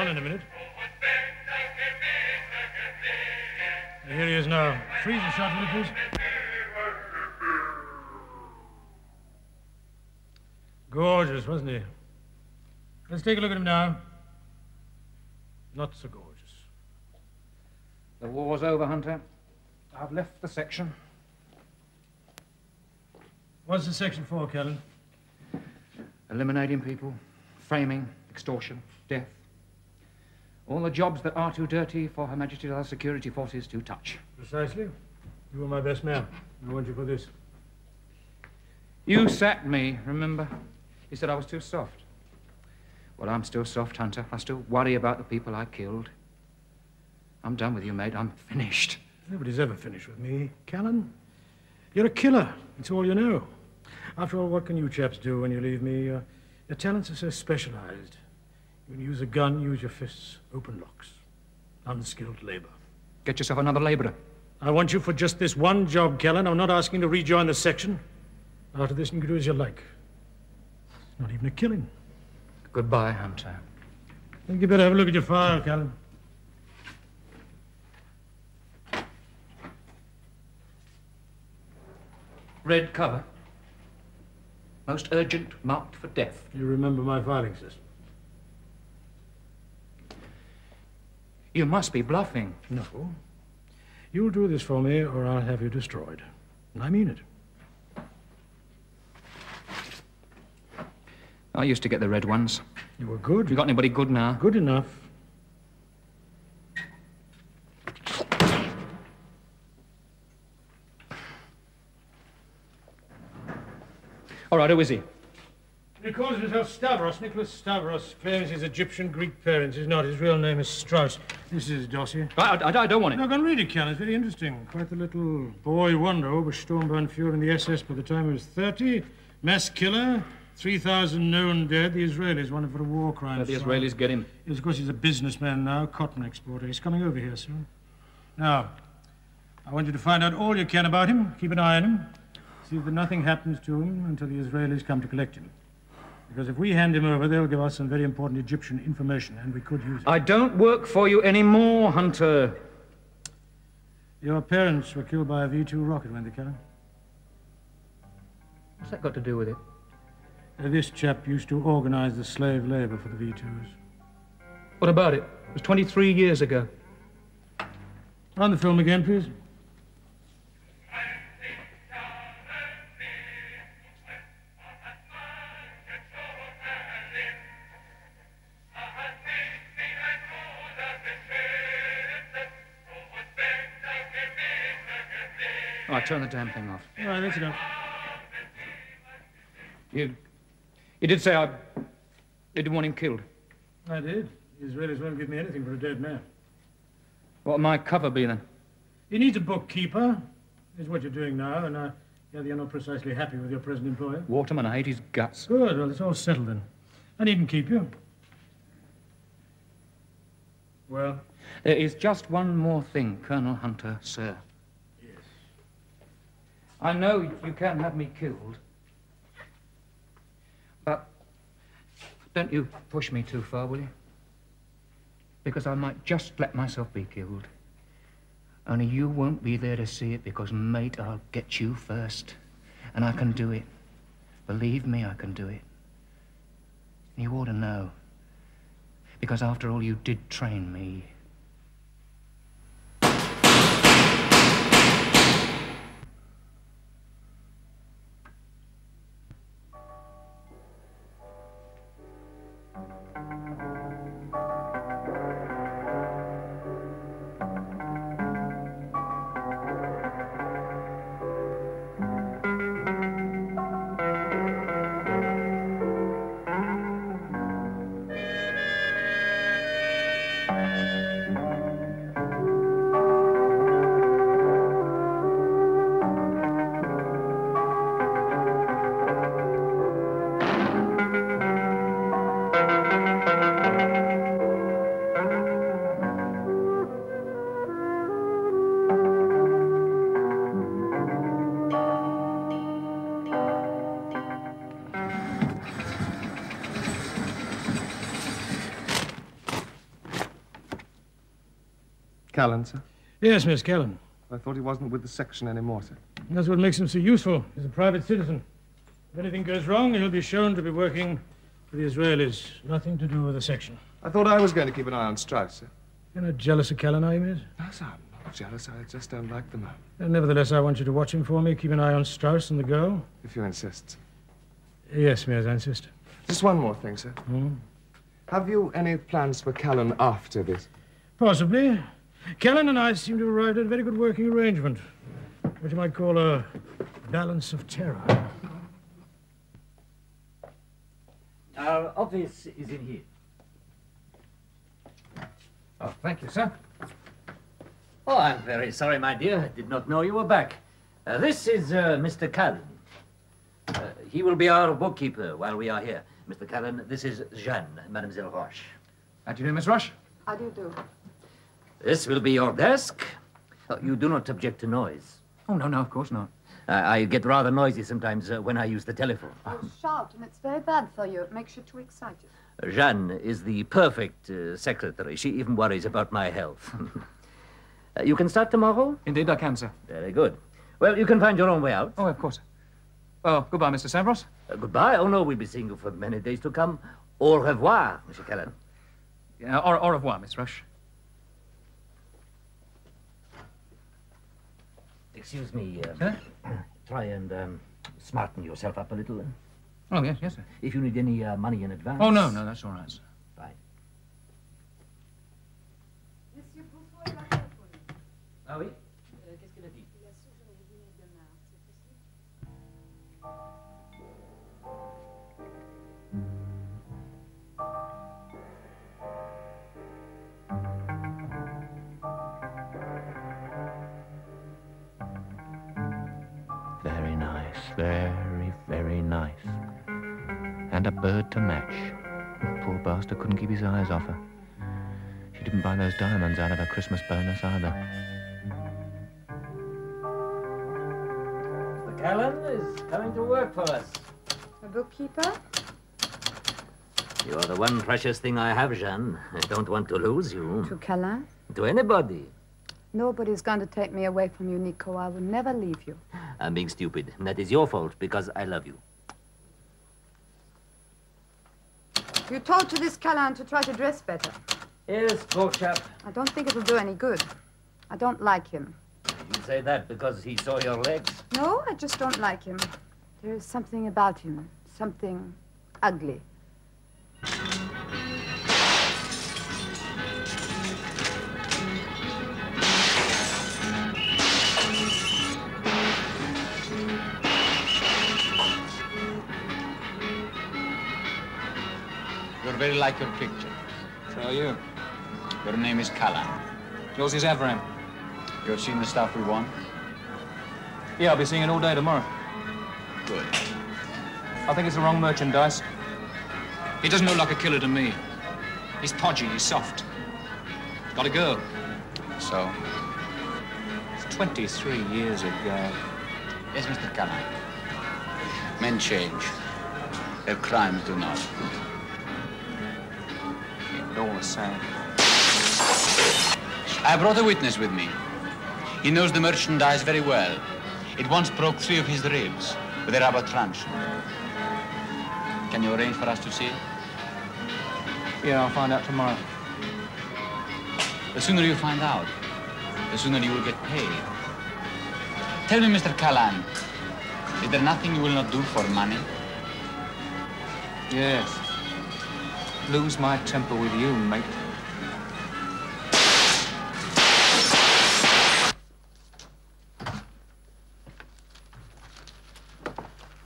on in a minute. Here he is now. Freeze the shot, will you, please? Gorgeous, wasn't he? Let's take a look at him now. Not so gorgeous. The war's over, Hunter. I've left the section. What's the section for, Callan? Eliminating people, framing, extortion, death. All the jobs that are too dirty for Her Majesty's other security forces to touch. Precisely. You were my best man. I want you for this. You sacked me, remember? You said I was too soft. Well, I'm still soft, Hunter. I still worry about the people I killed. I'm done with you, mate. I'm finished. Nobody's ever finished with me, Callan. You're a killer. It's all you know. After all, what can you chaps do when you leave me? Your talents are so specialized. You can use a gun, use your fists, open locks. Unskilled labor. Get yourself another laborer. I want you for just this one job, Callan. I'm not asking to rejoin the section. After this, you can do as you like. It's not even a killing. Goodbye, Hunter. I think you better have a look at your file, Callan. Red cover. Most urgent, marked for death. You remember my filing system? You must be bluffing. No. You'll do this for me, or I'll have you destroyed. And I mean it. I used to get the red ones. You were good. You got anybody good now? Good enough. All right, who is he? He calls himself Stavros. Nicholas Stavros claims his Egyptian Greek parents. He's not. His real name is Strauss. This is his dossier. I don't want it. No, go and read it, Callan. It's very interesting. Quite the little boy wonder over Sturmbannführer in the SS by the time he was 30. Mass killer. 3,000 known dead. The Israelis wanted for a war crime. Let the Israelis get him. Yes, of course, he's a businessman now, cotton exporter. He's coming over here soon. Now, I want you to find out all you can about him. Keep an eye on him. See that nothing happens to him until the Israelis come to collect him. Because if we hand him over, they'll give us some very important Egyptian information, and we could use it. I don't work for you anymore, Hunter. Your parents were killed by a V-2 rocket, weren't they, Callan? What's that got to do with it? This chap used to organize the slave labor for the V-2s. What about it? It was 23 years ago. On the film again, please. All right, turn the damn thing off. All right, that's enough. You did say you didn't want him killed. I did. The Israelis won't give me anything for a dead man. What would my cover be, then? He needs a bookkeeper. Is what you're doing now, and I gather you're not precisely happy with your present employer. Waterman, I hate his guts. Good. Well, it's all settled then. I needn't keep you. Well? There is just one more thing, Colonel Hunter, sir. Yes. I know you can have me killed. But don't you push me too far, will you? Because I might just let myself be killed. Only you won't be there to see it because, mate, I'll get you first. And I can do it. Believe me, I can do it. You ought to know. Because after all, you did train me. Callan, sir? Yes, Miss Callan. I thought he wasn't with the section anymore, sir. That's what makes him so useful. He's a private citizen. If anything goes wrong, he'll be shown to be working for the Israelis. Nothing to do with the section. I thought I was going to keep an eye on Strauss, sir. You're not jealous of Callan, are you, miss? No, sir, I'm not jealous. I just don't like the man. Nevertheless, I want you to watch him for me. Keep an eye on Strauss and the girl. If you insist. Yes, miss, I insist. Just one more thing, sir. Have you any plans for Callan after this? Possibly. Callan and I seem to have arrived at a very good working arrangement. What you might call a balance of terror. Our office is in here. Oh, thank you, sir. Oh, I'm very sorry, my dear. I did not know you were back. This is Mr. Callan. He will be our bookkeeper while we are here. Mr. Callan, this is Jeanne, Mademoiselle Roche. How do you do, Miss Rush? How do you do? This will be your desk. Oh, you do not object to noise. Oh, no, of course not. I get rather noisy sometimes when I use the telephone. You shout, and it's very bad for you. It makes you too excited. Jeanne is the perfect secretary. She even worries about my health. You can start tomorrow? Indeed, I can, sir. Very good. Well, you can find your own way out. Oh, of course. Well, goodbye, Mr. Savros. Goodbye. Oh, no, we'll be seeing you for many days to come. Au revoir, Monsieur Callan. Yeah, au revoir, Miss Rush. Excuse me. Sir? Try and smarten yourself up a little. Oh, yes, sir. If you need any money in advance. Oh, no, that's all right, sir. Fine. Ah oui? Qu'est-ce qu'elle a dit? Very nice, very, very nice. And a bird to match. Poor bastard couldn't keep his eyes off her. She didn't buy those diamonds out of her Christmas bonus either. Mr. Callan is coming to work for us. A bookkeeper? You are the one precious thing I have, Jeanne. I don't want to lose you. To Callan? To anybody. Nobody's going to take me away from you, Nico. I will never leave you. I'm being stupid. And that is your fault, because I love you. You told to this Callan to try to dress better. Yes, poor chap. I don't think it'll do any good. I don't like him. You say that because he saw your legs? No, I just don't like him. There is something about him. Something ugly. You're very like your picture. So are you. Your name is Callan. Yours is Avram. You've seen the stuff we want? Yeah, I'll be seeing it all day tomorrow. Good. I think it's the wrong merchandise. He doesn't look like a killer to me. He's podgy, he's soft. Got a girl. So? It's 23 years ago. Yes, Mr. Callan. Men change. Their crimes do not. It's all the same. I brought a witness with me. He knows the merchandise very well. It once broke 3 of his ribs with a rubber truncheon. Can you arrange for us to see it? Yeah, I'll find out tomorrow. The sooner you find out, the sooner you will get paid. Tell me, Mr. Callan, is there nothing you will not do for money? Yes. Lose my temper with you, mate.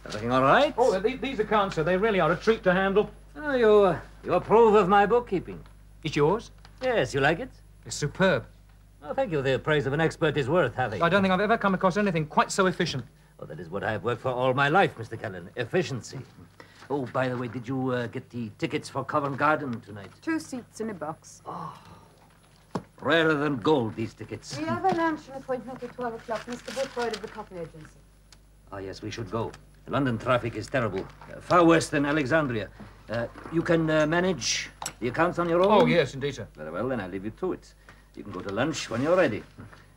Everything all right? Oh, these accounts, sir, they really are a treat to handle. Oh, you approve of my bookkeeping? It's yours? Yes, you like it? It's superb. Oh, thank you. The praise of an expert is worth having. I don't think I've ever come across anything quite so efficient. Oh, that is what I have worked for all my life, Mr. Callan. Efficiency. Oh, by the way, did you get the tickets for Covent Garden tonight? 2 seats in a box. Rarer than gold, these tickets. We have a luncheon appointment at 12 o'clock. Mr. Woodward of the Cotton Agency. Oh, yes, we should go. The London traffic is terrible. Far worse than Alexandria. You can manage the accounts on your own? Oh, yes, indeed, sir. Very well, then I'll leave you to it. You can go to lunch when you're ready.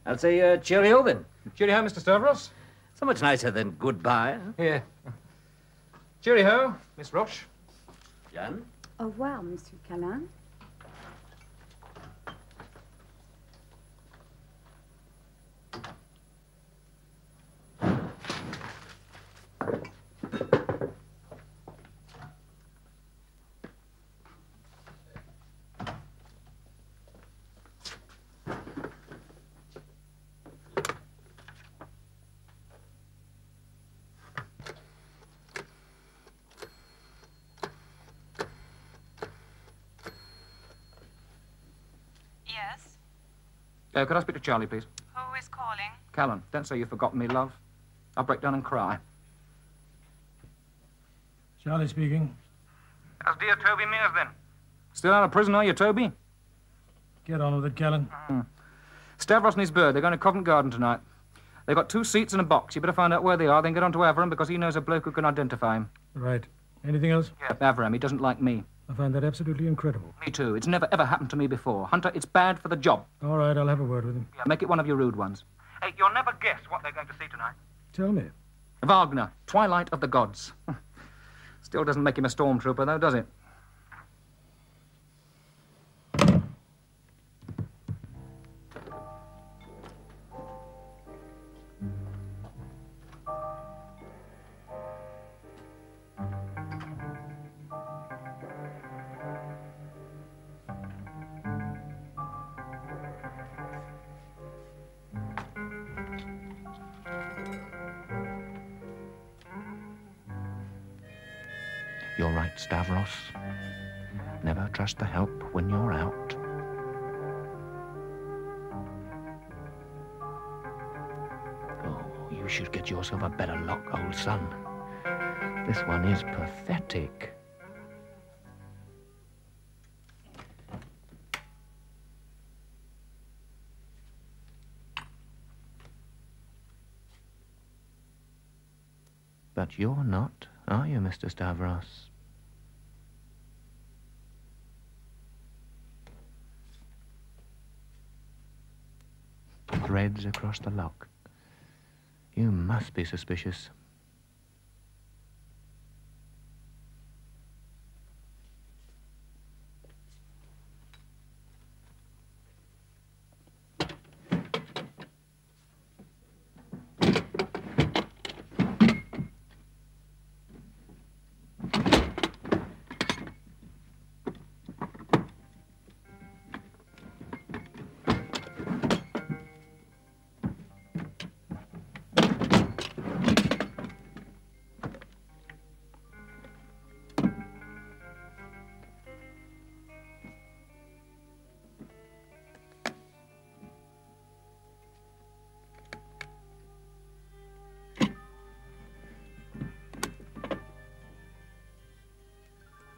I'll say cheerio then. Cheerio, Mr. Stavros. So much nicer than goodbye. Here. Cheerio, Miss Roche. Jan? Au revoir, Monsieur Callan. Yes? Could I speak to Charlie, please? Who is calling? Callan, don't say you've forgotten me, love. I'll break down and cry. Charlie speaking. How's dear Toby Mears, then? Still out of prison, are you, Toby? Get on with it, Callan. Stavros and his bird, they're going to Covent Garden tonight. They've got 2 seats and a box. You better find out where they are, then get on to Avram, because he knows a bloke who can identify him. Right. Anything else? Yeah, Avram, he doesn't like me. I find that absolutely incredible. Me too. It's never, ever happened to me before. Hunter, it's bad for the job. All right, I'll have a word with him. Yeah, make it one of your rude ones. Hey, you'll never guess what they're going to see tonight. Tell me. Wagner, Twilight of the Gods. Still doesn't make him a stormtrooper, though, does it? You're right, Stavros. Never trust the help when you're out. Oh, you should get yourself a better lock, old son. This one is pathetic. But you're not, are you, Mr. Stavros? Threads across the lock. You must be suspicious.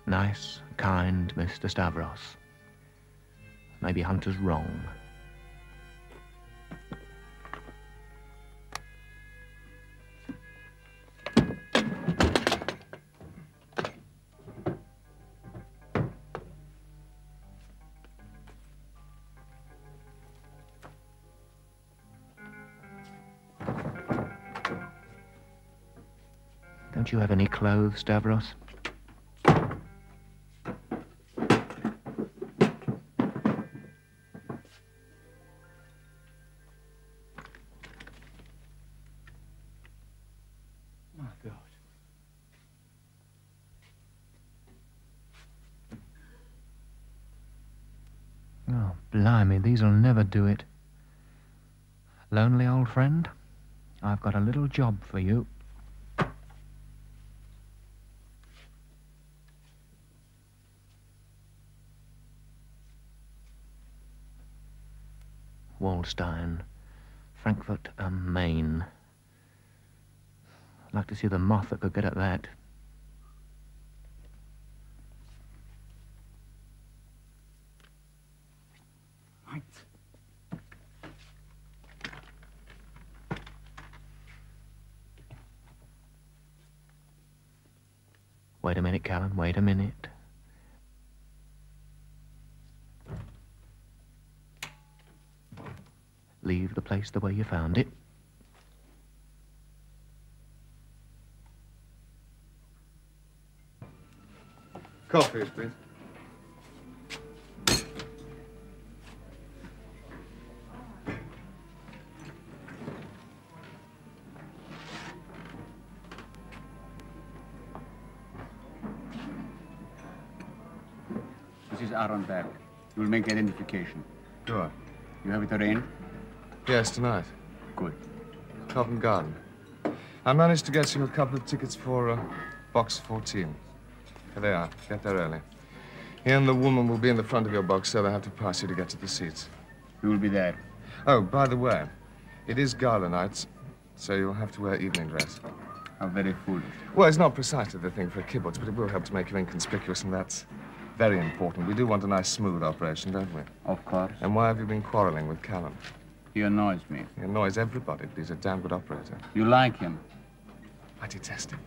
Nice, kind Mr. Stavros. Maybe Hunter's wrong. Don't you have any clothes, Stavros? Oh, blimey, these'll never do it. Lonely old friend, I've got a little job for you. Waldstein, Frankfurt am Main. I'd like to see the moth that could get at that. Right. Wait a minute, Callan, wait a minute. leave the place the way you found it. Coffee, please. This is Aaron Berg. You will make identification. Sure. You have it arranged? Yes, tonight. Good. Covent Garden. I managed to get you a couple of tickets for box 14. Here they are. Get there early. He and the woman will be in the front of your box, so they'll have to pass you to get to the seats. We will be there. Oh, by the way, it is gala night, so you'll have to wear evening dress. How very foolish. Well, it's not precisely the thing for a kibbutz, but it will help to make you inconspicuous, and that's very important. We do want a nice, smooth operation, don't we? Of course. And why have you been quarreling with Callan? He annoys me. He annoys everybody, but he's a damn good operator. You like him? I detest him.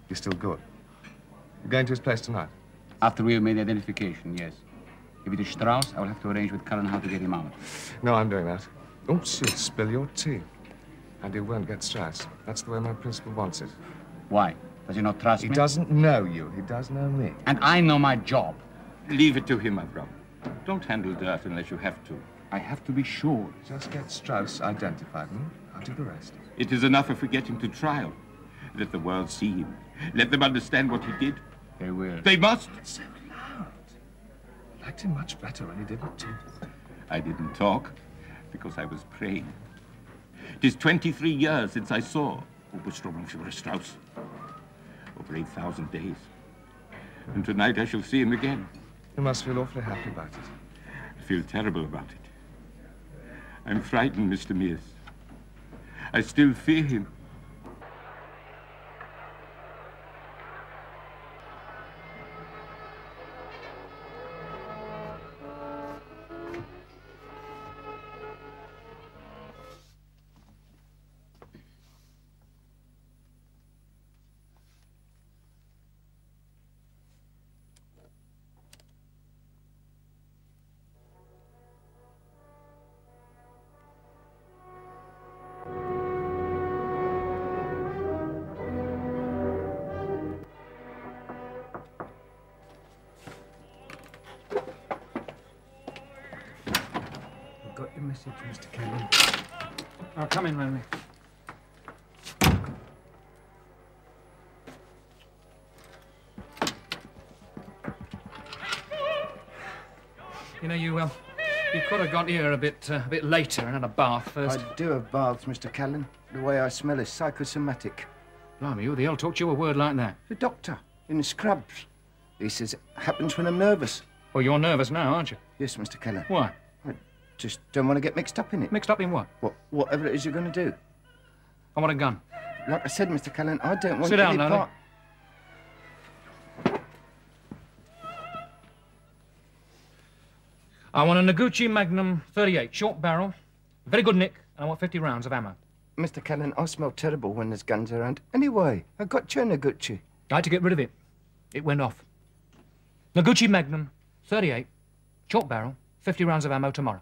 He's still good. You're going to his place tonight? After we have made the identification, yes. If it is Strauss, I will have to arrange with Callan how to get him out. No, I'm doing that. Oops, you'll spill your tea. And you won't get Strauss. That's the way my principal wants it. Why? Does he not trust He me? doesn't know you. He does know me. And I know my job. Leave it to him, my brother. Don't handle dirt unless you have to. I have to be sure. Just get Strauss identified, I'll do the rest. It is enough if we get him to trial. Let the world see him. Let them understand what he did. They will. They must. It's so loud. I liked him much better when he didn't talk. I didn't talk because I was praying. It is 23 years since I saw Oberstrom Strauss. Over 8,000 days. And tonight I shall see him again. You must feel awfully happy about it. I feel terrible about it. I'm frightened, Mr. Mears. I still fear him. Got your message, Mr. Callan. Oh, come in, Lonely. You know, you could have got here a bit later and had a bath first. I do have baths, Mr. Callan. The way I smell is psychosomatic. Blimey, who the hell taught you a word like that? The doctor, in the scrubs. He says it happens when I'm nervous. Well, you're nervous now, aren't you? Yes, Mr. Callan. Why? I just don't want to get mixed up in it. Mixed up in what? Whatever it is you're going to do. I want a gun. Like I said, Mr. Callan, I don't want Sit down, any Lonely. part... I want a Noguchi Magnum 38, short barrel, very good nick, and I want 50 rounds of ammo. Mr. Callan, I smell terrible when there's guns around. Anyway, I got your Noguchi. I had to get rid of it. It went off. Noguchi Magnum 38, short barrel, 50 rounds of ammo tomorrow.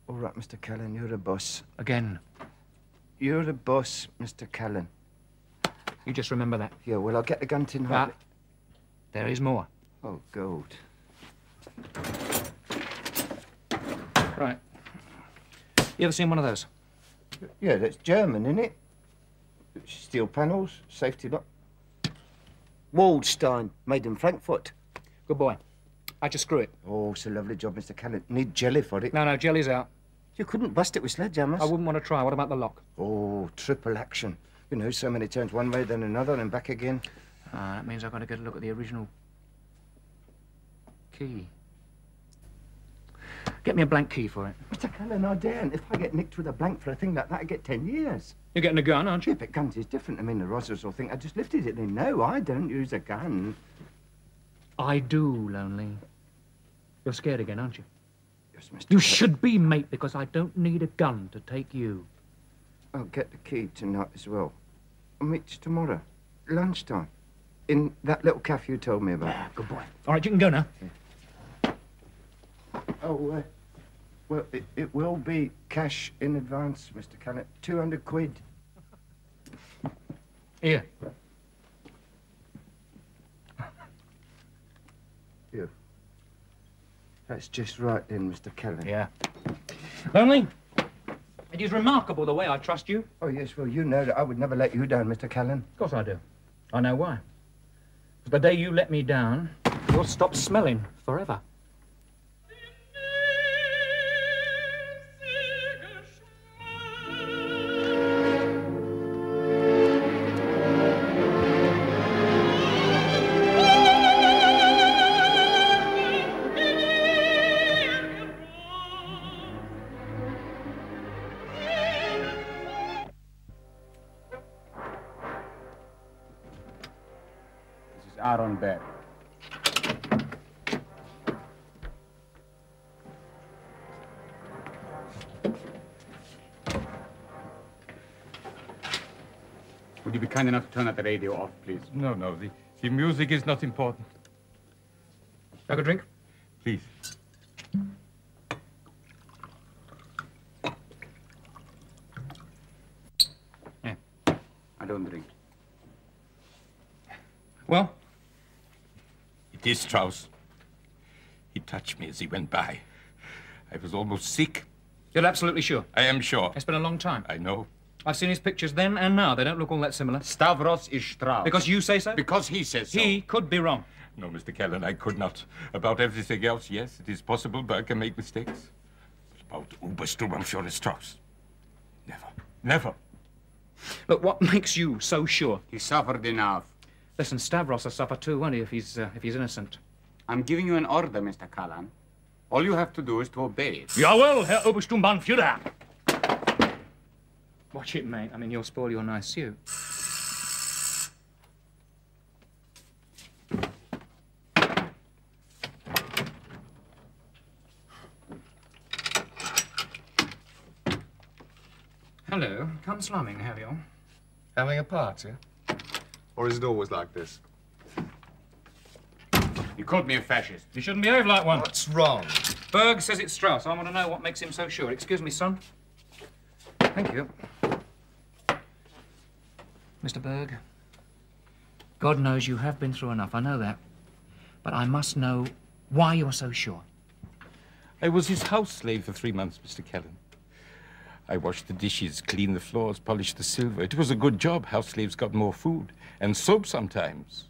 All right, Mr. Callan, you're a boss. Again. You're a boss, Mr. Callan. You just remember that. Yeah, well, I'll get the gun tonight. But there is more. Oh, gold. Right. You ever seen one of those? Yeah, that's German, isn't it? Steel panels, safety lock. Waldstein, made in Frankfurt. Good boy. How'd you screw it? Oh, it's a lovely job, Mr. Callan. Need jelly for it. No, jelly's out. You couldn't bust it with sledgehammers. I wouldn't want to try. What about the lock? Oh, triple action. You know, so many turns one way, then another, and back again. That means I've got to get a look at the original key. Get me a blank key for it. Mr. Callan, I daren't. If I get nicked with a blank for a thing like that, I get 10 years. You're getting a gun, aren't you? Yeah, but guns is different. I mean, the Rozzers will think I just lifted it. They know I don't use a gun. I do, Lonely. You're scared again, aren't you? Yes, Mr. You Callan. should be, mate, because I don't need a gun to take you. I'll get the key tonight as well. I'll meet you tomorrow, lunchtime, in that little cafe you told me about. Yeah, good boy. All right, you can go now. Oh, Well, it will be cash in advance, Mr. Callan. 200 quid. Here. Here. That's just right then, Mr. Callan. Yeah. Only, it is remarkable the way I trust you. Oh, yes, well, you know that I would never let you down, Mr. Callan. Of course I do. I know why. 'Cause the day you let me down, you'll stop smelling forever. Aaron Bear. Would you be kind enough to turn that radio off, please? No, the music is not important. Have a drink? Please. Yeah. I don't drink. Well? It is Strauss. He touched me as he went by. I was almost sick. You're absolutely sure? I am sure. It's been a long time. I know. I've seen his pictures then and now. They don't look all that similar. Stavros is Strauss. Because you say so? Because he says so. He could be wrong. No, Mr. Callan, I could not. About everything else, yes, it is possible Berg can make mistakes. But about Obersturmbannführer Strauss, never, never. Look, what makes you so sure? He suffered enough. Listen, Stavros will suffer too, won't he, if he's innocent? I'm giving you an order, Mr. Callan. All you have to do is to obey it. Jawohl, Herr Obersturmbannführer! Watch it, mate. I mean, you'll spoil your nice suit. Hello. Come slumming, have you? Having a party? Or is it always like this? You called me a fascist. You shouldn't behave like one. What's wrong? Berg says it's Strauss. I want to know what makes him so sure. Excuse me, son. Thank you. Mr. Berg, God knows you have been through enough. I know that. But I must know why you're so sure. I was his house slave for 3 months, Mr. Callan. I washed the dishes, cleaned the floors, polished the silver. It was a good job. House slaves got more food and soap sometimes.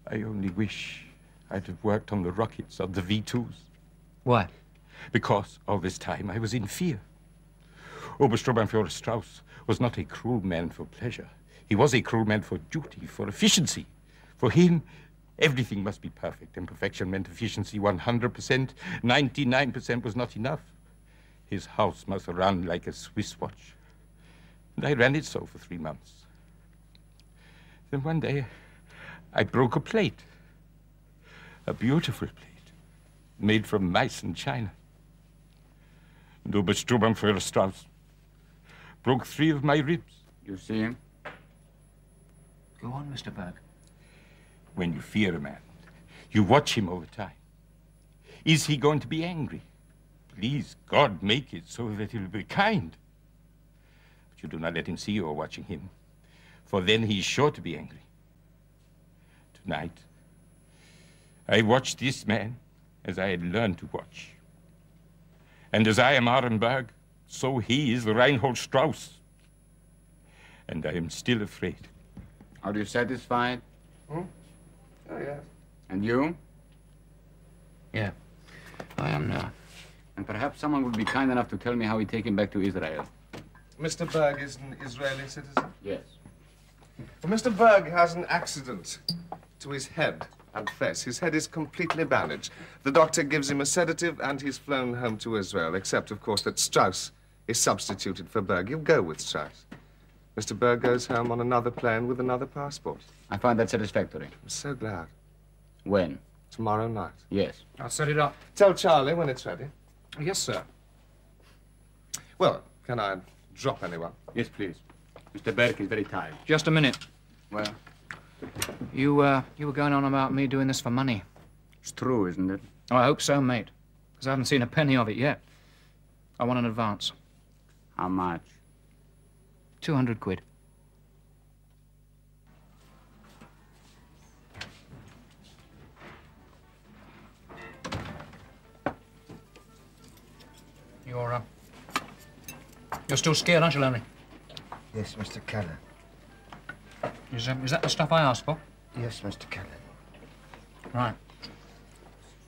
I only wish I'd have worked on the rockets, on the V2s. Why? Because all this time I was in fear. Obersturmbannführer Strauss was not a cruel man for pleasure. He was a cruel man for duty, for efficiency. For him, everything must be perfect, and perfection meant efficiency 100%. 99% was not enough. His house must run like a Swiss watch. And I ran it so for 3 months. Then one day, I broke a plate. A beautiful plate, made from mice and china. And Obersturmbannführer Strauss broke 3 of my ribs. You see him? Go on, Mr. Berg. When you fear a man, you watch him all the time. Is he going to be angry? Please, God, make it so that he'll be kind. But you do not let him see you are watching him, for then he is sure to be angry. Tonight, I watched this man as I had learned to watch. And as I am Arenberg, so he is Reinhold Strauss. And I am still afraid. Are you satisfied? Oh, yes. And you? Yeah, I am now. And perhaps someone would be kind enough to tell me how we take him back to Israel. Mr. Berg is an Israeli citizen? Yes. Well, Mr. Berg has an accident to his head and face. His head is completely bandaged. The doctor gives him a sedative and he's flown home to Israel, except, of course, that Strauss is substituted for Berg. You go with Strauss. Mr. Berg goes home on another plane with another passport. I find that satisfactory. I'm so glad. When? Tomorrow night. Yes. I'll set it up. Tell Charlie when it's ready. Yes, sir. Well, can I drop anyone? Yes, please. Mr. Berg is very tired. Just a minute. Well, You were going on about me doing this for money. it's true, isn't it? Oh, I hope so, mate. Because I haven't seen a penny of it yet. I want an advance. How much? 200 quid. You're still scared, aren't you, Lonely? Yes, Mr. Callan. Is that the stuff I asked for? Yes, Mr. Callan. Right.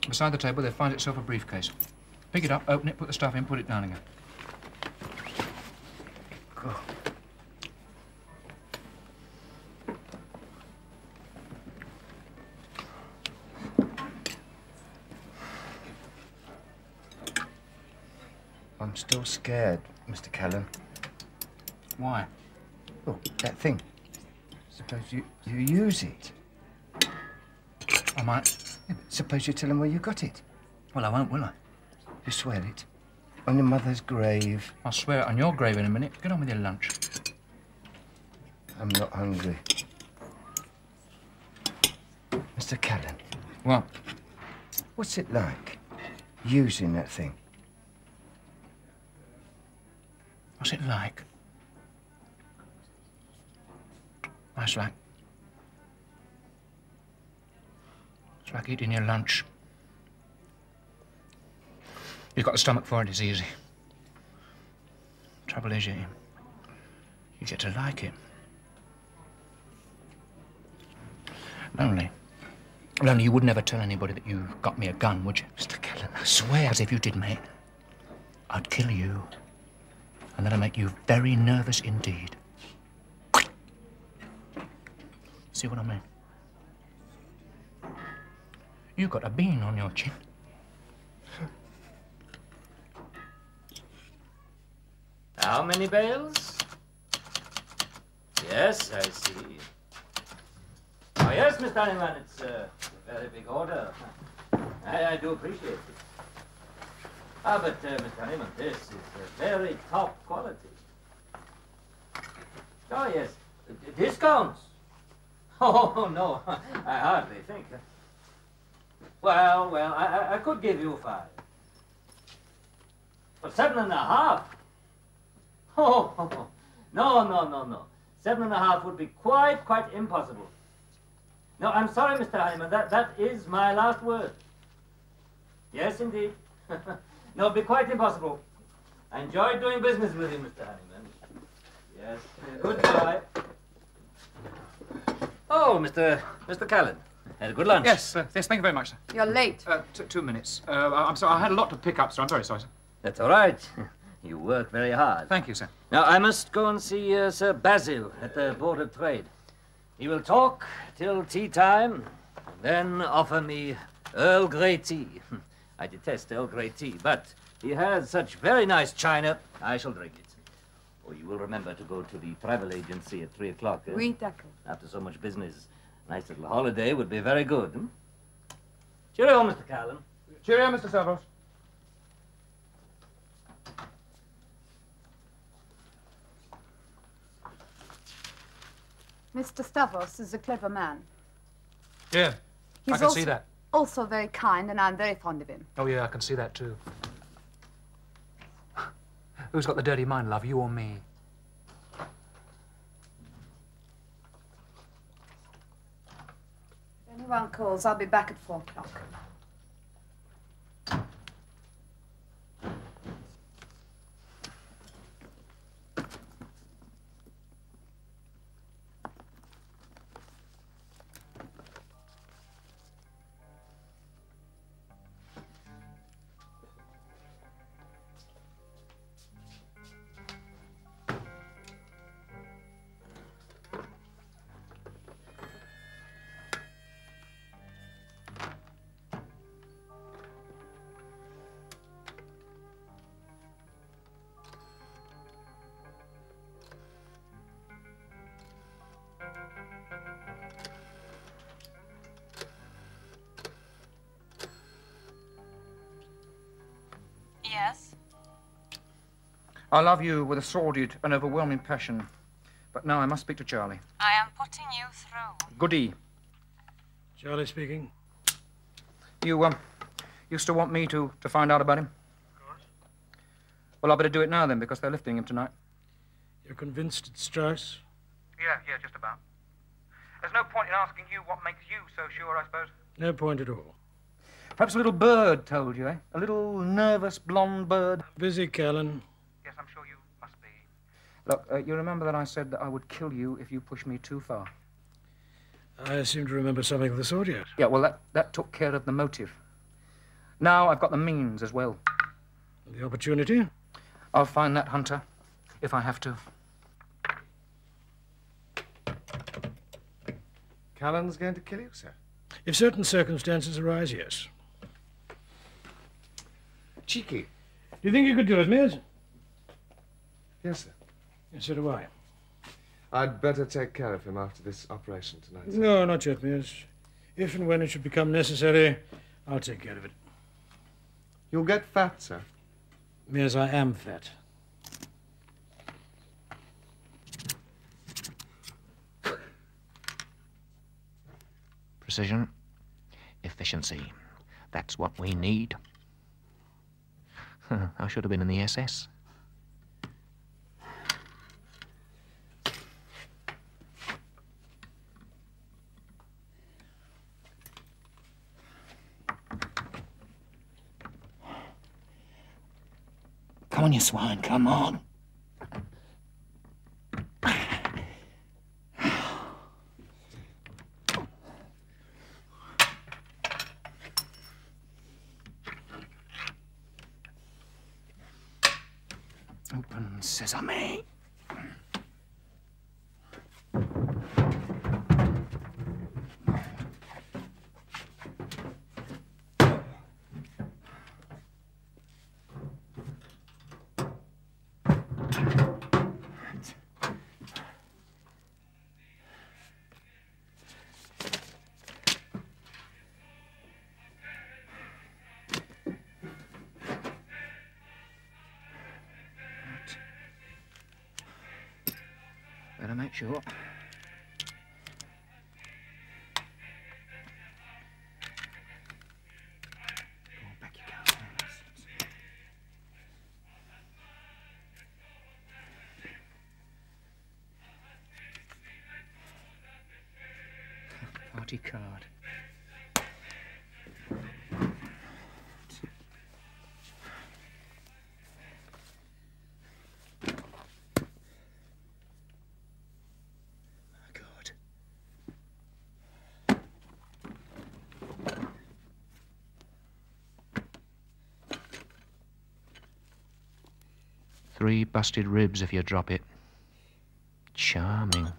Beside the table, there finds itself a briefcase. Pick it up, open it, put the stuff in, put it down again. Go. I'm still scared, Mr. Callan. Why? Look, that thing. Suppose you use it. I might. Yeah, but suppose you tell him where you got it. Well, I won't, will I? You swear it? On your mother's grave. I'll swear it on your grave in a minute. Get on with your lunch. I'm not hungry. Mr. Callan. What? What's it like, using that thing? What's it like? It's like eating your lunch. You've got the stomach for it, it's easy. Trouble is, you get to like it. Lonely, you would never tell anybody that you got me a gun, would you? Mr. Callan, I swear. Because if you did, mate, I'd kill you. And that'll make you very nervous indeed. See what I mean? You've got a bean on your chin. How many bales? Yes, I see. Oh, yes, Mr. Honeyman, it's a very big order. I do appreciate it. But, Mr. Honeyman, this is very top quality. Oh, yes. Discounts? Oh, no, I hardly think. Well, I could give you 5. But 7.5? Oh, no. 7.5 would be quite impossible. No, I'm sorry, Mr. Honeyman, that is my last word. Yes, indeed. No, it'd be quite impossible. I enjoyed doing business with you, Mr. Honeyman. Yes, goodbye. Oh, Mr. Callan. Had a good lunch. Yes, thank you very much, sir. You're late. 2 minutes. I'm sorry, I had a lot to pick up, sir. I'm very sorry, sir. That's all right. You work very hard. Thank you, sir. Now, I must go and see Sir Basil at the Board of Trade. He will talk till tea time, then offer me Earl Grey tea. I detest Earl Grey tea, but he has such very nice china, I shall drink it. Oh, you will remember to go to the travel agency at 3 o'clock. Oui, d'accord. After so much business, a nice little holiday would be very good. Cheerio, Mr. Callan. Cheerio, Mr. Stavros. Mr. Stavros is a clever man. Yeah, I can see that. Also very kind, and I'm very fond of him. Oh, yeah, I can see that, too. Who's got the dirty mind, love, you or me? If anyone calls, I'll be back at 4 o'clock. Yes? I love you with a sordid and overwhelming passion. But now I must speak to Charlie. I am putting you through. Goody. Charlie speaking. You You still want me to find out about him? Of course. Well, I better do it now then, because they're lifting him tonight. You're convinced it's Strauss? Yeah, just about. There's no point in asking you what makes you so sure, I suppose. No point at all. Perhaps a little bird told you, eh? A little nervous blonde bird. Busy, Callan. Yes, I'm sure you must be. Look, you remember that I said that I would kill you if you pushed me too far? I seem to remember something of the sort, yes. Yeah, well, that took care of the motive. Now I've got the means as well. The opportunity? I'll find that hunter, if I have to. Callan's going to kill you, sir? If certain circumstances arise, yes. Cheeky. Do you think you could do it, Mears? Yes, sir. Yes, so do I. I'd better take care of him after this operation tonight, sir. No, not yet, Mears. If and when it should become necessary, I'll take care of it. You'll get fat, sir. Mears, I am fat. Precision, efficiency. That's what we need. I should have been in the SS. Come on, you swine, come on. Open sesame. Better make sure. Go on, back you go. Party card. God. 3 busted ribs if you drop it. Charming.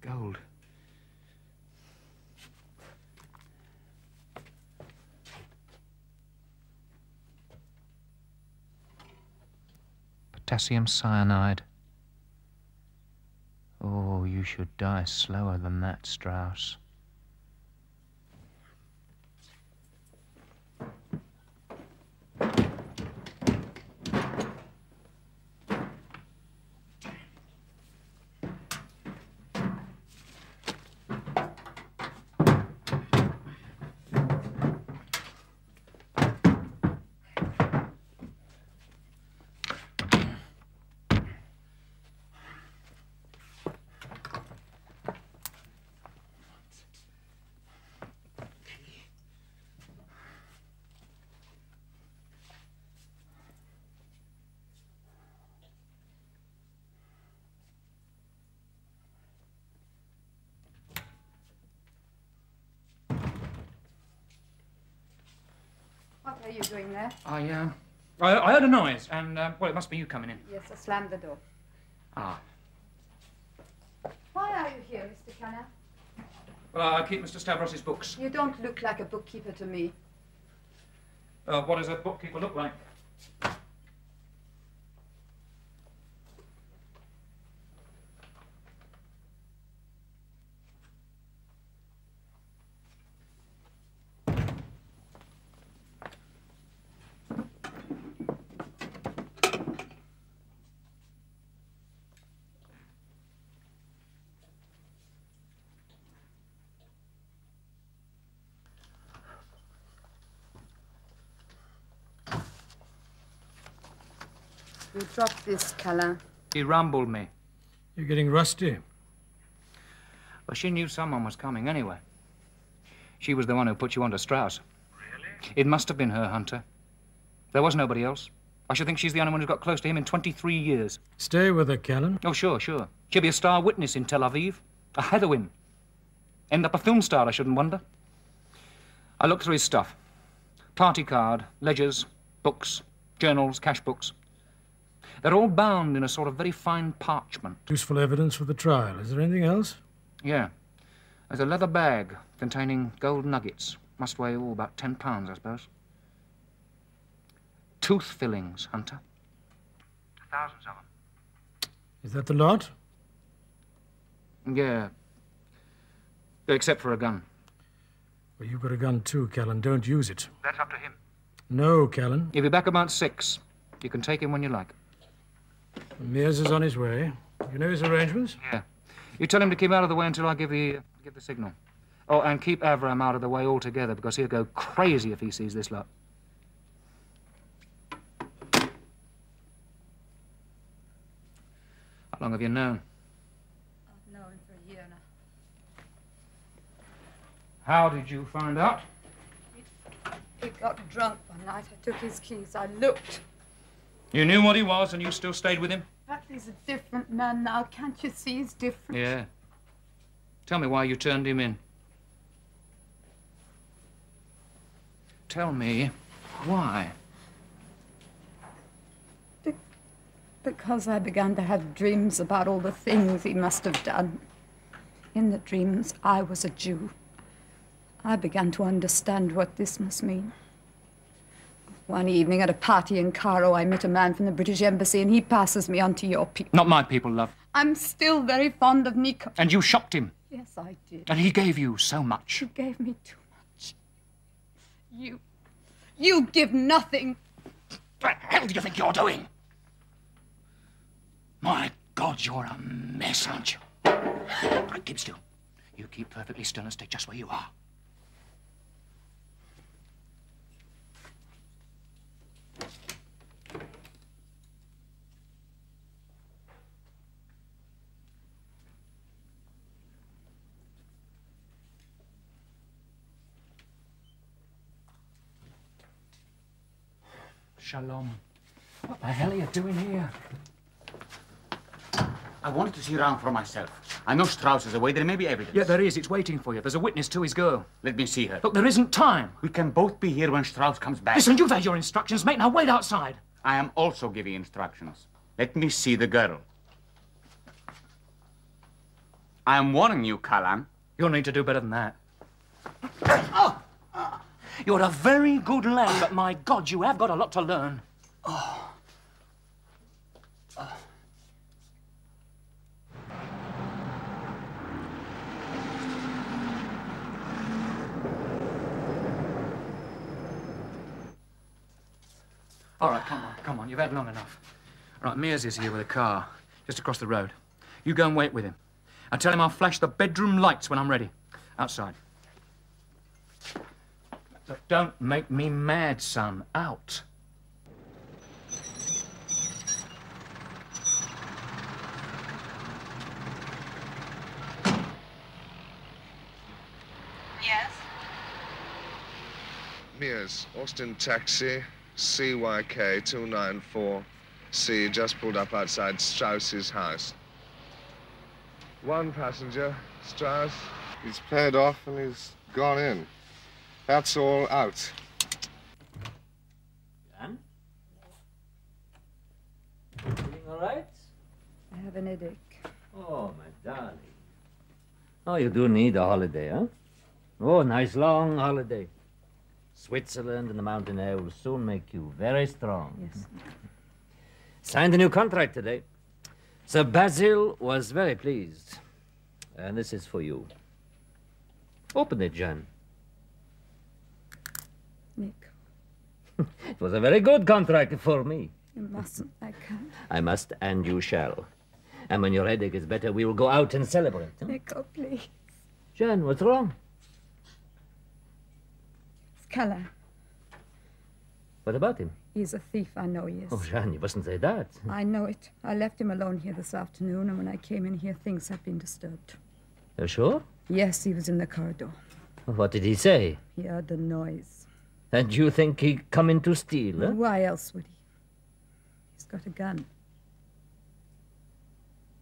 Gold. Potassium cyanide. Oh, you should die slower than that, Strauss. What are you doing there? I heard a noise, and, well, it must be you coming in. Yes, I slammed the door. Ah. Why are you here, Mr. Callan? Well, I keep Mr. Stavros's books. You don't look like a bookkeeper to me. What does a bookkeeper look like? You dropped this, Callan. He rumbled me. You're getting rusty. Well, she knew someone was coming anyway. She was the one who put you onto Strauss. Really? It must have been her, Hunter. There was nobody else. I should think she's the only one who got close to him in 23 years. Stay with her, Callan. Oh, sure. She'll be a star witness in Tel Aviv. A heroine. End up a film star, I shouldn't wonder. I looked through his stuff. Party card, ledgers, books, journals, cash books. They're all bound in a sort of very fine parchment. Useful evidence for the trial. Is there anything else? Yeah. There's a leather bag containing gold nuggets. Must weigh about 10 pounds, I suppose. Tooth fillings, Hunter. Thousands of them. Is that the lot? Yeah. Except for a gun. Well, you've got a gun too, Callan. Don't use it. That's up to him. No, Callan. He'll be back about 6. You can take him when you like. Mears is on his way. You know his arrangements? Yeah. You tell him to keep out of the way until I give the signal. Oh, and keep Avram out of the way altogether, because he'll go crazy if he sees this lot. How long have you known? I've known him for a year now. How did you find out? He got drunk one night. I took his keys. I looked. You knew what he was and you still stayed with him? But he's a different man now. Can't you see he's different? Yeah. Tell me why you turned him in. Tell me why. Because I began to have dreams about all the things he must have done. In the dreams, I was a Jew. I began to understand what this must mean. One evening at a party in Cairo, I met a man from the British Embassy, and he passes me on to your people. Not my people, love. I'm still very fond of Nico. And you shocked him. Yes, I did. And he gave you so much. You gave me too much. You give nothing. What the hell do you think you're doing? My God, you're a mess, aren't you? Right, keep still. You keep perfectly still and stay just where you are. Shalom. What the hell are you doing here? I wanted to see around for myself. I know Strauss is away. There may be evidence. Yeah, there is. It's waiting for you. There's a witness to his girl. Let me see her. Look, there isn't time. We can both be here when Strauss comes back. Listen, you've had your instructions, mate. Now wait outside. I am also giving instructions. Let me see the girl. I am warning you, Callan. You'll need to do better than that. Oh! You're a very good lad, but my God, you have got a lot to learn. Oh. Oh. All right, come on. You've had long enough. All right, Mears is here with a car, just across the road. You go and wait with him. And tell him I'll flash the bedroom lights when I'm ready. Outside. Look, don't make me mad, son. Out. Yes? Mears, Austin taxi, CYK 294C, just pulled up outside Strauss's house. One passenger, Strauss. He's paid off and he's gone in. That's all out. Jan? Feeling all right? I have an headache. Oh, my darling. Oh, you do need a holiday, huh? Oh, nice long holiday. Switzerland and the mountain air will soon make you very strong. Yes. Signed a new contract today. Sir Basil was very pleased. And this is for you. Open it, Jan. Nick, It was a very good contract for me. you mustn't. I can't. I must, and you shall. And when your headache is better, we will go out and celebrate. Huh? Nico, please. Jan, what's wrong? It's Callan. What about him? He's a thief, I know he is. Oh, Jeanne, you mustn't say that. I know it. I left him alone here this afternoon, and when I came in here, things had been disturbed. You're sure? Yes, he was in the corridor. What did he say? He heard the noise. And you think he come in to steal, huh? Why else would he? He's got a gun.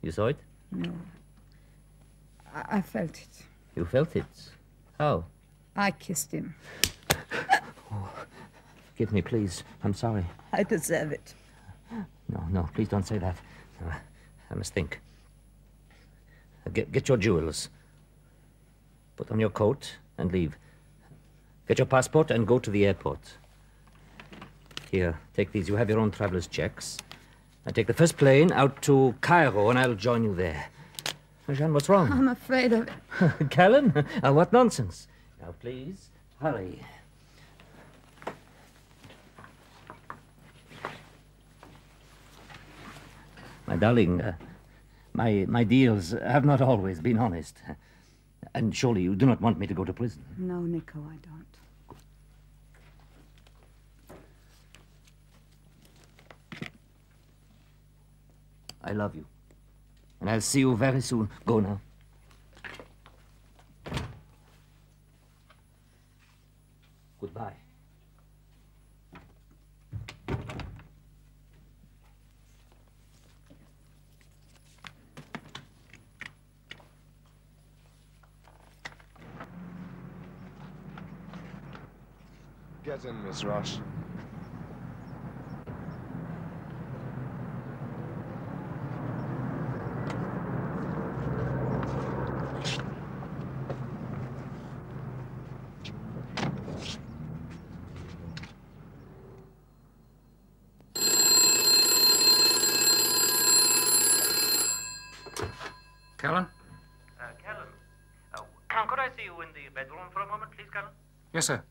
You saw it? No. I felt it. You felt it? How? I kissed him. Forgive me, please. I'm sorry. I deserve it. No, please don't say that. I must think. Get your jewels. Put on your coat and leave. Get your passport and go to the airport. Here, take these. You have your own traveler's checks. I take the first plane out to Cairo, and I'll join you there. Jeanne, what's wrong? I'm afraid of it. Callan? What nonsense. Now, please, hurry. My darling, my deals have not always been honest. And surely you do not want me to go to prison. No, Nico, I don't. I love you. And I'll see you very soon. Go now. Goodbye. Get in, Miss Roche. Callan? Callan, could I see you in the bedroom for a moment, please, Callan? Yes, sir.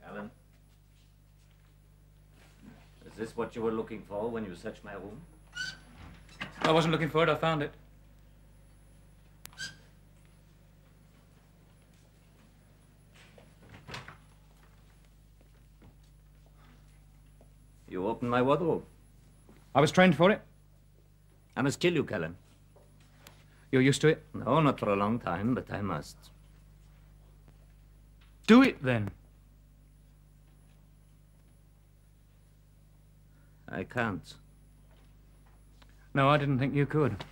Callan? Is this what you were looking for when you searched my room? I wasn't looking for it. I found it. You opened my wardrobe. I was trained for it. I must kill you, Callan. You're used to it? No, not for a long time, but I must. Do it, then. I can't. No, I didn't think you could.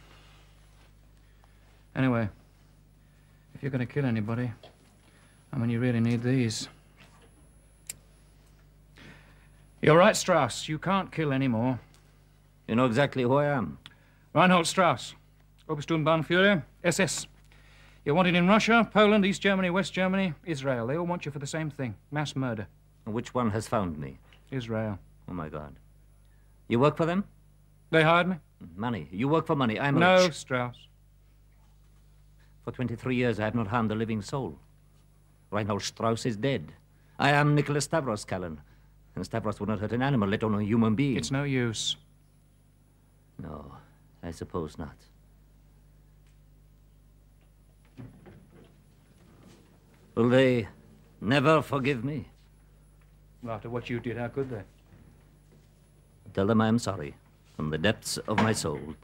Anyway, if you're going to kill anybody, I mean, you really need these. You're right, Strauss. You can't kill anymore. You know exactly who I am. Reinhold Strauss, Obersturmbannführer, SS. You're wanted in Russia, Poland, East Germany, West Germany, Israel. They all want you for the same thing, mass murder. And which one has found me? Israel. Oh, my God. You work for them? They hired me. Money. You work for money. I'm No, rich. Strauss. For 23 years, I have not harmed a living soul. Reinhold Strauss is dead. I am Nicholas Stavros, Callan. And Stavros would not hurt an animal, let alone a human being. It's no use. No, I suppose not. Will they never forgive me? Well, after what you did, how could they? Tell them I am sorry. From the depths of my soul.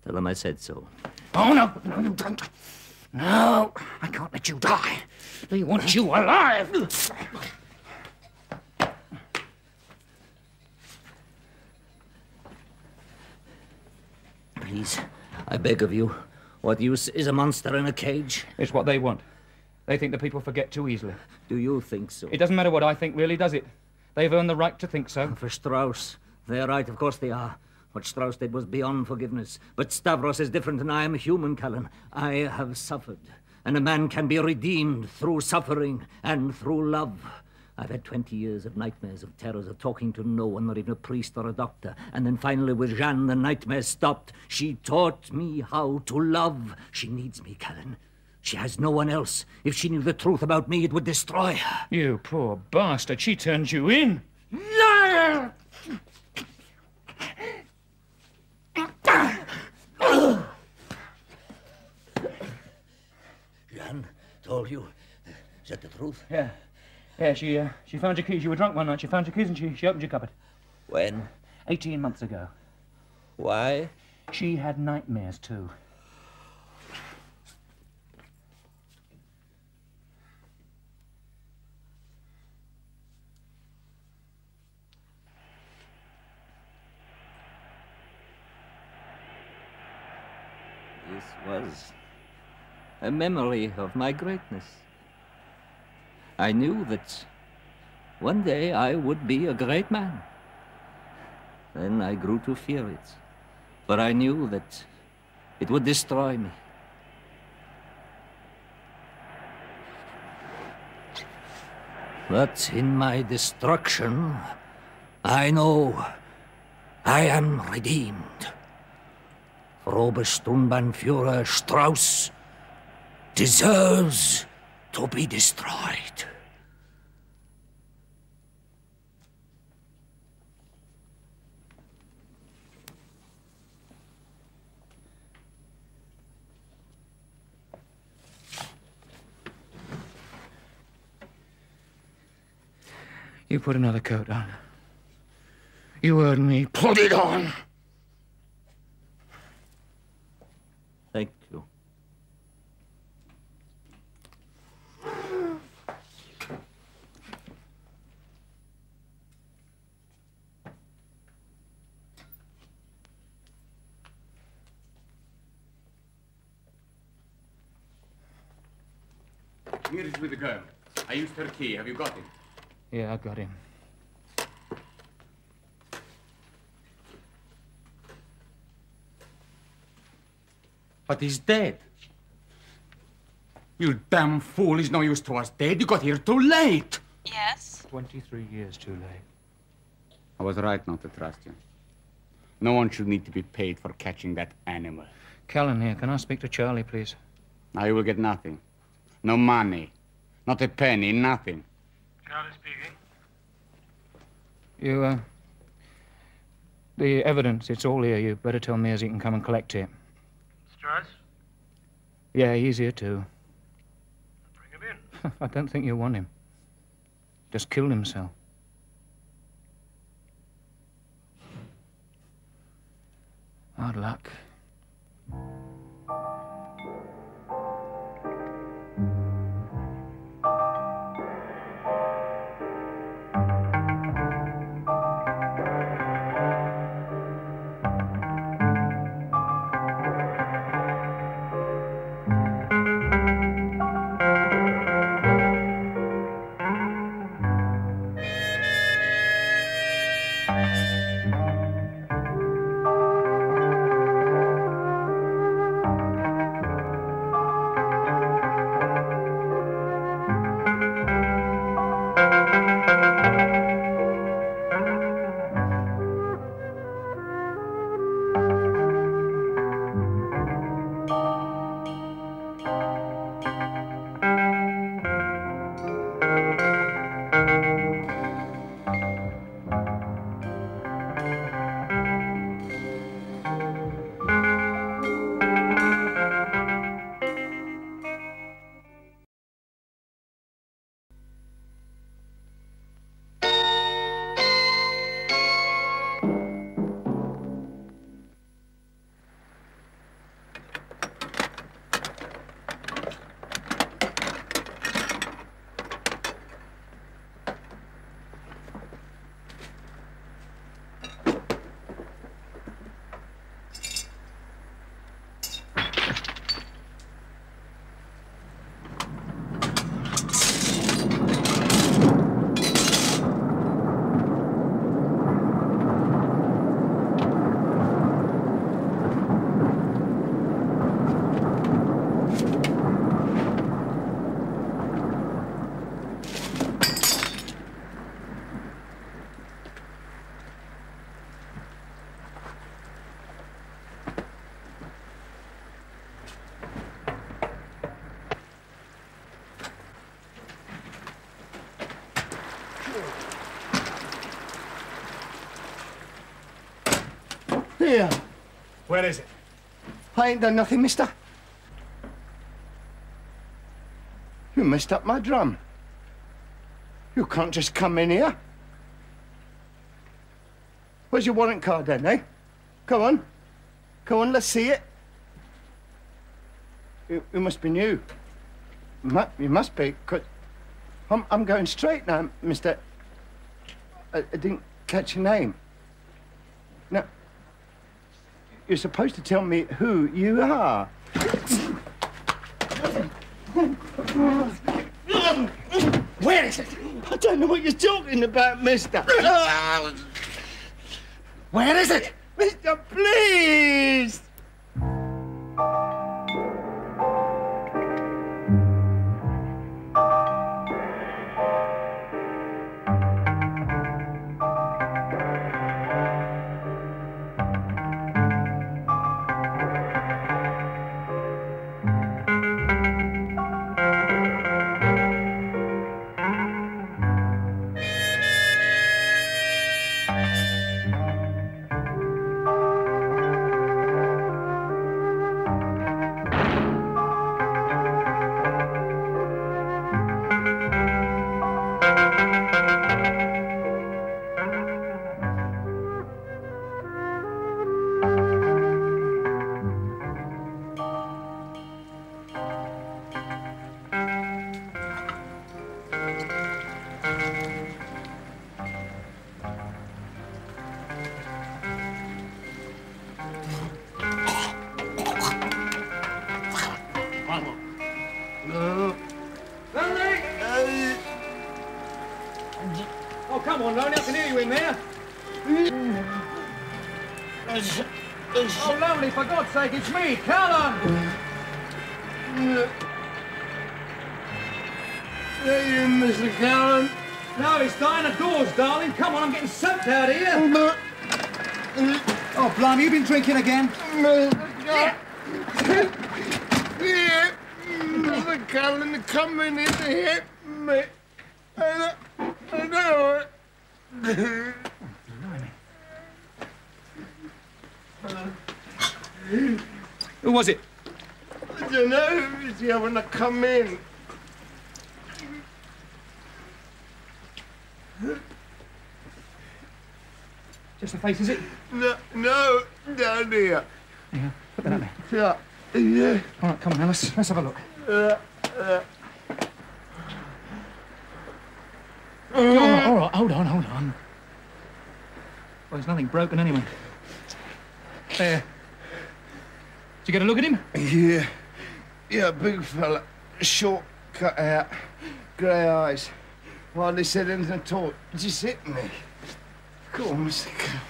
Tell them I said so. Oh, no, no, you don't. No, I can't let you die. They want you alive. Please, I beg of you. What use is a monster in a cage? It's what they want. They think that people forget too easily. Do you think so? It doesn't matter what I think, really, does it? They've earned the right to think so. For Strauss, they're right, of course they are. What Strauss did was beyond forgiveness. But Stavros is different, and I am human, Callan. I have suffered, and a man can be redeemed through suffering and through love. I've had 20 years of nightmares, of terrors, of talking to no one, not even a priest or a doctor. And then finally with Jeanne, the nightmares stopped. She taught me how to love. She needs me, Callan. She has no one else. If she knew the truth about me, it would destroy her. You poor bastard. She turned you in. Liar! Jeanne told you. Is that the truth? Yeah. Yeah, she found your keys. You were drunk one night. She found your keys and she opened your cupboard. When? 18 months ago. Why? She had nightmares, too. This was a memory of my greatness. I knew that one day I would be a great man. Then I grew to fear it, for I knew that it would destroy me. But in my destruction, I know I am redeemed. For Obersturmbannführer Strauss deserves to be destroyed. You put another coat on. You heard me. Put it on! Thank you. Here is with the girl. I used her key. Have you got it? Yeah, I got him. But he's dead. You damn fool. He's no use to us dead. You got here too late. Yes? 23 years too late. I was right not to trust you. No one should need to be paid for catching that animal. Callan here. Can I speak to Charlie, please? Now you will get nothing. No money. Not a penny, nothing. Charlie speaking. You, the evidence, it's all here. You better tell me as he can come and collect it. Strauss? Yeah, he's here too. Bring him in. I don't think you want him. Just killed himself. Hard luck. Here. Where is it? I ain't done nothing, mister. You messed up my drum. You can't just come in here. Where's your warrant card then, eh? Come on. Come on, let's see it. You must be new. You must be, 'cause I'm going straight now, mister. I didn't catch your name. Now, you're supposed to tell me who you are. Where is it? I don't know what you're talking about, mister. Where is it? Mister, please! Oh, come on, Lonely, I can hear you in there. Oh, Lonely, for God's sake, it's me, Callan! There you, Mr. Callan. No, it's dying the doors, darling. Come on, I'm getting soaked out here. Oh, blimey, you been drinking again? Yeah. Mr. Callan, come in here. I know it. Who was it? I don't know. It's here when I come in. Just the face, is it? No, down here. Yeah, put that up Yeah. there. Yeah. All right, come on now, let's have a look. All right, hold on. Well, there's nothing broken anyway. There. Did you get a look at him? Yeah, big fella. Short, cut out, grey eyes. Hardly said anything at all. Just hit me. Go on, Mr. Callan.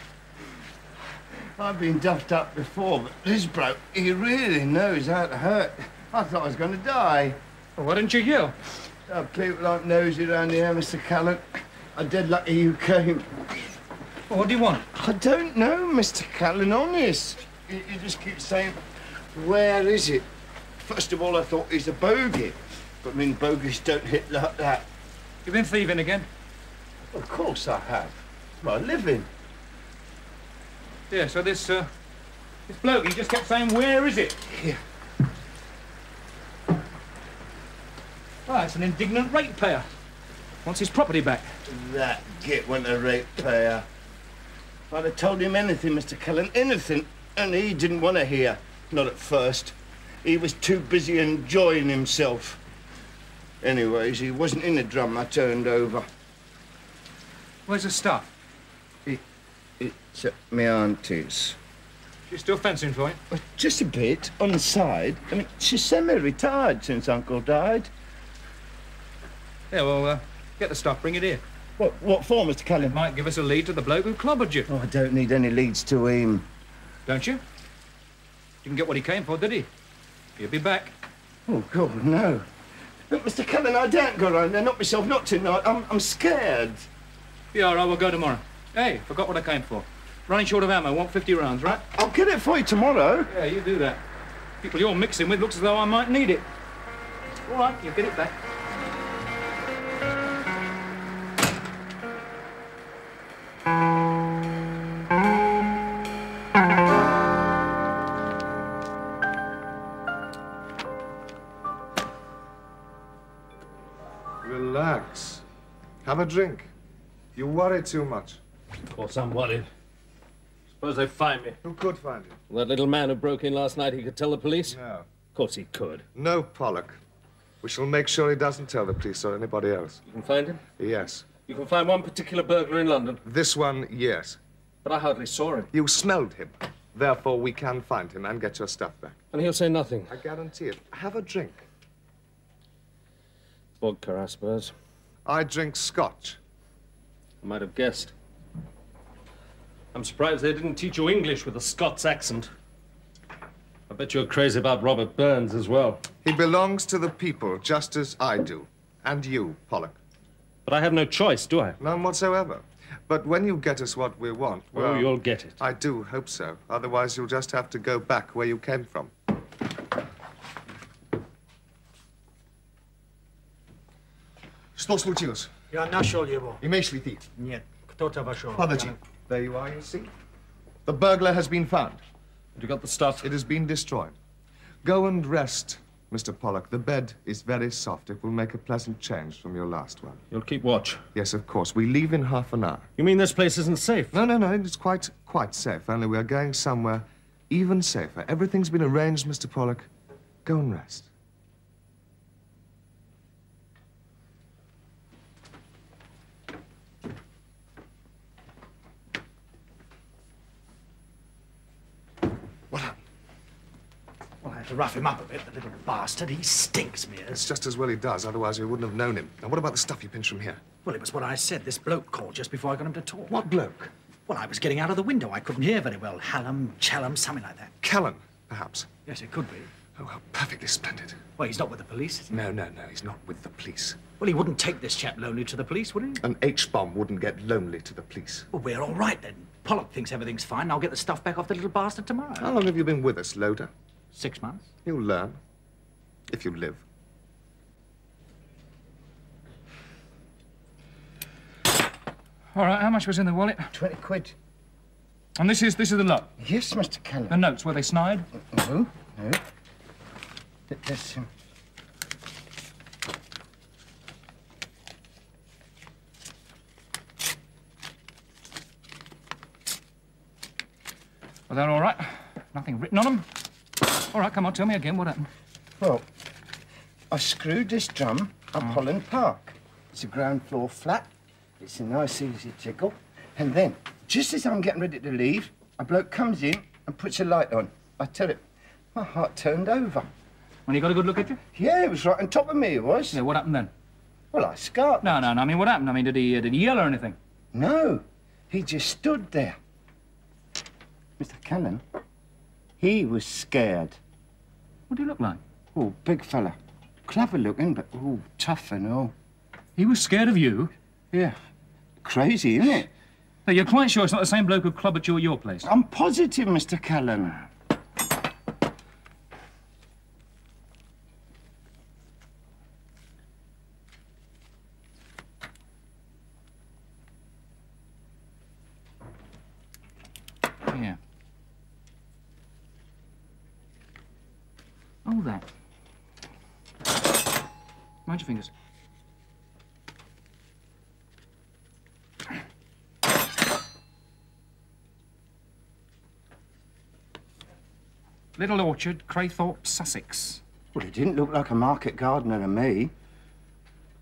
I've been duffed up before, but this bloke, he really knows how to hurt. I thought I was going to die. Well, why didn't you yell? People aren't nosy around here, Mr. Callan. I'm dead lucky you came. Well, what do you want? I don't know, Mr. Callan, honest. You just keep saying, where is it? First of all, I thought he's a bogey. But I mean, bogies don't hit like that. You've been thieving again? Of course I have. My living. Yeah, so this bloke, he just kept saying, where is it? Here. Oh, it's an indignant ratepayer. Wants his property back. That git went a ratepayer. If I'd have told him anything, Mr. Callan, anything, and he didn't want to hear. Not at first. He was too busy enjoying himself. Anyways, he wasn't in the drum I turned over. Where's the stuff? It's at my auntie's. She's still fencing for you? Well, just a bit, on the side. I mean, she's semi-retired since Uncle died. Yeah, well, get the stuff, bring it here. What for, Mr. Callan? Might give us a lead to the bloke who clobbered you. Oh, I don't need any leads to him. Don't you? Didn't get what he came for, did he? He'll be back. Oh, God, no. Look, Mr. Callan, I daren't go round there, not myself, not tonight. I'm scared. Yeah, all right, we'll go tomorrow. Hey, forgot what I came for. Running short of ammo, want 50 rounds, right? I'll get it for you tomorrow. Yeah, you do that. People you're mixing with looks as though I might need it. All right, you get it back. Relax. Have a drink. You worry too much. Of course I'm worried. Suppose they find me. Who could find you? That little man who broke in last night, he could tell the police? No. Of course he could. No, Pollock. We shall make sure he doesn't tell the police or anybody else. You can find him? Yes. You can find one particular burglar in London? This one, yes. But I hardly saw him. You smelled him. Therefore, we can find him and get your stuff back. And he'll say nothing? I guarantee it. Have a drink. Vodka, I suppose. I drink scotch. I might have guessed. I'm surprised they didn't teach you English with a Scots accent. I bet you're crazy about Robert Burns as well. He belongs to the people, just as I do. And you, Pollock. But I have no choice, do I? None whatsoever. But when you get us what we want, well... Oh, you'll get it. I do hope so. Otherwise, you'll just have to go back where you came from. Что случилось? Я нашел его. Имеешь ли ты? Нет, кто-то вошел. Подожди. There you are, you see. The burglar has been found. You got the stuff? It has been destroyed. Go and rest, Mr. Pollock. The bed is very soft. It will make a pleasant change from your last one. You'll keep watch? Yes, of course. We leave in half an hour. You mean this place isn't safe? No, it's quite safe. Only we're going somewhere even safer. Everything's been arranged, Mr. Pollock. Go and rest. Well, I had to rough him up a bit, the little bastard. He stinks, Mears. It's just as well he does, otherwise we wouldn't have known him. Now, what about the stuff you pinched from here? Well, it was what I said. This bloke called just before I got him to talk. What bloke? Well, I was getting out of the window. I couldn't hear very well. Hallam, Challum, something like that. Callan, perhaps. Yes, it could be. Oh, how perfectly splendid. Well, he's not with the police, is he? No, he's not with the police. Well, he wouldn't take this chap lonely to the police, would he? An H-bomb wouldn't get lonely to the police. Well, we're all right, then. Pollock thinks everything's fine. I'll get the stuff back off the little bastard tomorrow. How long have you been with us, Loader? 6 months. You'll learn. If you live. All right, how much was in the wallet? 20 quid. And this is the lot? Yes, Mr. Callan. The notes, were they snide? No. There's Well, they're all right. Nothing written on them. All right, come on, tell me again what happened. Well, I screwed this drum up Holland Park. It's a ground floor flat. It's a nice, easy tickle. And then, just as I'm getting ready to leave, a bloke comes in and puts a light on. I tell it, my heart turned over. When you got a good look at you? Yeah, it was right on top of me, it was. Yeah, what happened then? Well, I scarfed. No, I mean, what happened? I mean, did he yell or anything? No, he just stood there. Mr. Callan, he was scared. What do you look like? Oh, big fella. Clever looking, but, oh, tough and all. He was scared of you? Yeah. Crazy, isn't it? Now, you're quite sure it's not the same bloke who clubbed at your place? I'm positive, Mr. Callan. Yeah. Oh, that. Mind your fingers. Little Orchard, Craythorpe, Sussex. Well, it didn't look like a market gardener to me.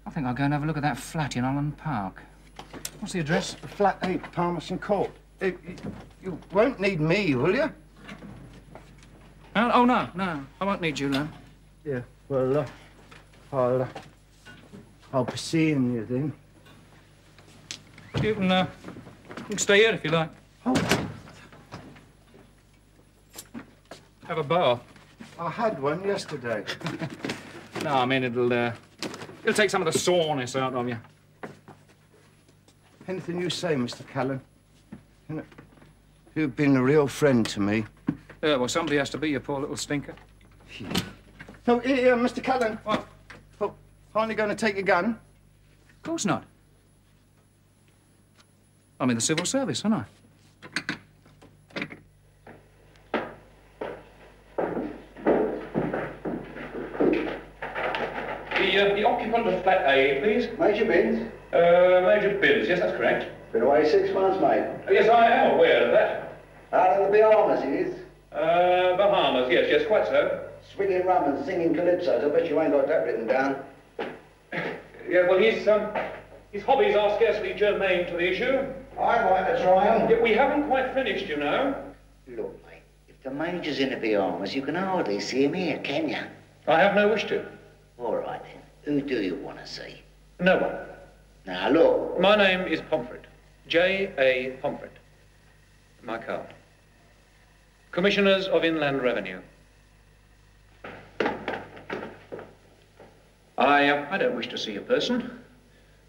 I think I'll go and have a look at that flat in Holland Park. What's the address? Flat 8, Palmerston Court. You won't need me, will you? Oh, no, I won't need you, Lon. Yeah, well, I'll be seeing you then. You can stay here if you like. Oh. Have a bath. I had one yesterday. No, I mean, it'll take some of the soreness out of you. Anything you say, Mr. Callan. You know, you've been a real friend to me. Yeah, well, somebody has to be, you poor little stinker. So, here, Mr. Callan. What? Oh, only going to take a gun? Of course not. I'm in the civil service, aren't I? the occupant of flat A, please. Major Binns? Major Binns, yes, that's correct. Been away 6 months, mate. Yes, I am aware of that. Out in the Bahamas, he is. Bahamas, yes, quite so. Swigging rum and singing calypsos. I bet you ain't got that written down. Yeah, well, his hobbies are scarcely germane to the issue. I'd like to try 'em. Yeah, we haven't quite finished, you know. Look, mate, if the Major's in the Bahamas, you can hardly see him here, can you? I have no wish to. All right, then. Who do you want to see? No one. Now, look. My name is Pomfret. J.A. Pomfret. My card. Commissioners of Inland Revenue. I don't wish to see a person.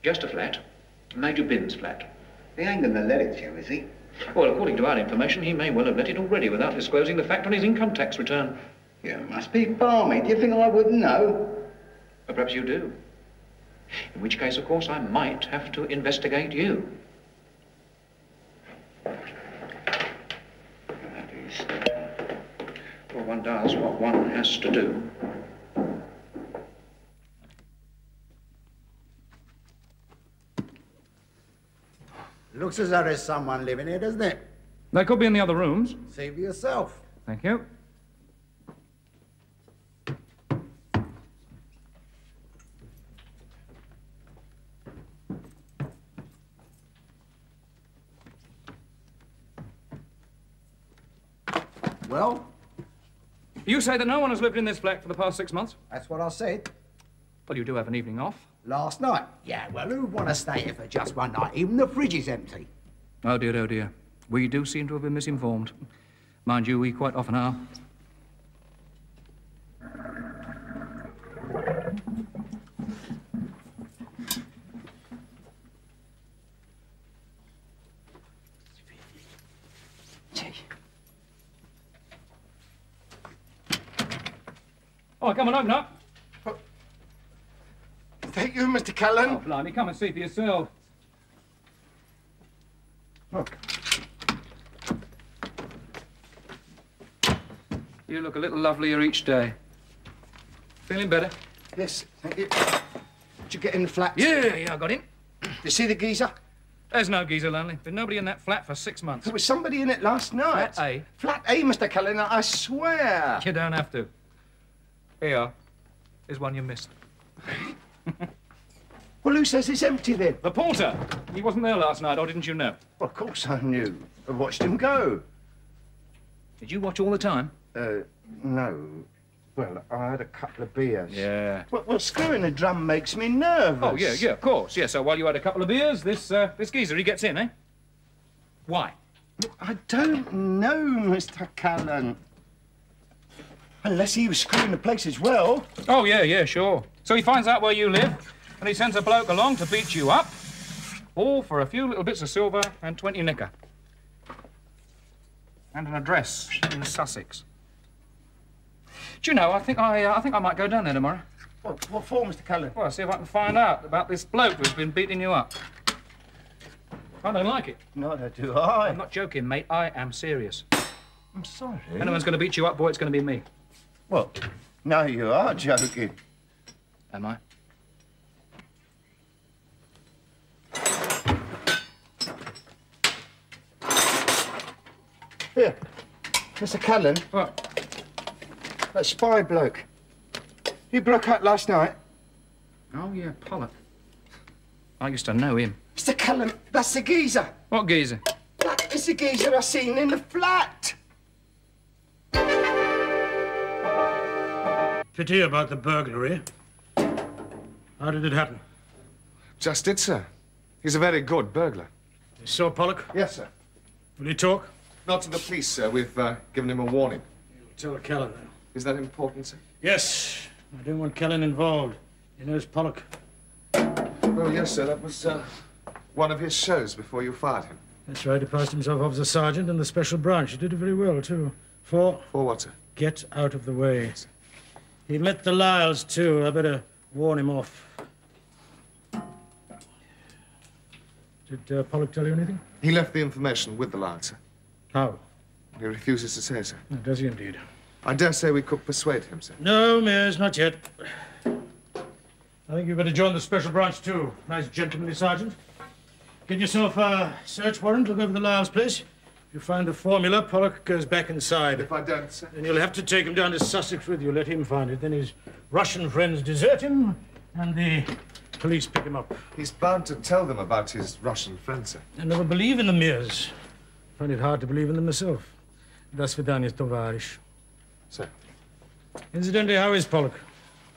Just a flat. Major Binns' flat. He ain't going to let it you, is he? Well, according to our information, he may well have let it already without disclosing the fact on his income tax return. You must be balmy. Do you think I wouldn't know? But perhaps you do. In which case, of course, I might have to investigate you. That is... Well, one does what one has to do. Looks as though there's someone living here, doesn't it? They could be in the other rooms. See for yourself. Thank you. Well? You say that no one has lived in this flat for the past 6 months? That's what I said. Well, you do have an evening off. Last night? Yeah, well, who'd want to stay here for just one night? Even the fridge is empty. Oh, dear, oh, dear. We do seem to have been misinformed. Mind you, we quite often are. Oh, come on, open up. Thank you, Mr. Callan. Oh, blimey, come and see for yourself. Look. You look a little lovelier each day. Feeling better? Yes, thank you. Did you get in the flat? Yeah, I got in. You see the geezer? There's no geezer, Lonely. Been nobody in that flat for 6 months. There was somebody in it last night. Flat A? Flat A, Mr. Callan, I swear. You don't have to. Here is one you missed. Well, who says it's empty then? The porter. He wasn't there last night, or didn't you know? Well, of course I knew. I watched him go. Did you watch all the time? No. Well, I had a couple of beers. Yeah. Well, screwing a drum makes me nervous. Oh, yeah, of course. Yeah, so while you had a couple of beers, this geezer, he gets in, eh? Why? I don't know, Mr. Callan. Unless he was screwing the place as well. Oh, yeah, sure. So he finds out where you live, and he sends a bloke along to beat you up, all for a few little bits of silver and 20 knicker. And an address in Sussex. Do you know, I think I might go down there tomorrow. What for, Mr. Callan? Well, see if I can find out about this bloke who's been beating you up. I don't like it. Neither do I. I'm not joking, mate. I am serious. I'm sorry. If anyone's going to beat you up, boy, it's going to be me. Well, no, you are joking. Am I? Here, Mr. Callan. What? That spy bloke. He broke out last night. Oh, yeah, Pollock. I used to know him. Mr. Callan, that's the geezer. What geezer? That is the geezer I seen in the flat. Pity about the burglary. How did it happen? Just did, sir. He's a very good burglar. You saw Pollock? Yes, sir. Will he talk? Not to the police, sir. We've given him a warning. You'll tell Callan, then. Is that important, sir? Yes. I don't want Callan involved. He knows Pollock. Well, yes, sir. That was one of his shows before you fired him. That's right. He passed himself off as a sergeant in the special branch. He did it very well, too. For what, sir? Get out of the way. Yes, he met the Lyles, too. I better warn him off. Did Pollock tell you anything? He left the information with the Lyles, sir. How? He refuses to say, sir. Oh, does he indeed? I dare say we could persuade him, sir. No, Mears, not yet. I think you better join the special branch, too. Nice gentlemanly sergeant. Get yourself a search warrant, look over the Lyle's place. If you find the formula, Pollock goes back inside. If I don't, sir? Then you'll have to take him down to Sussex with you. Let him find it. Then his Russian friends desert him, and the police pick him up. He's bound to tell them about his Russian friends, sir. I never believe in the mirrors. I find it hard to believe in them myself. До свидания, товарищ. Sir. Incidentally, how is Pollock?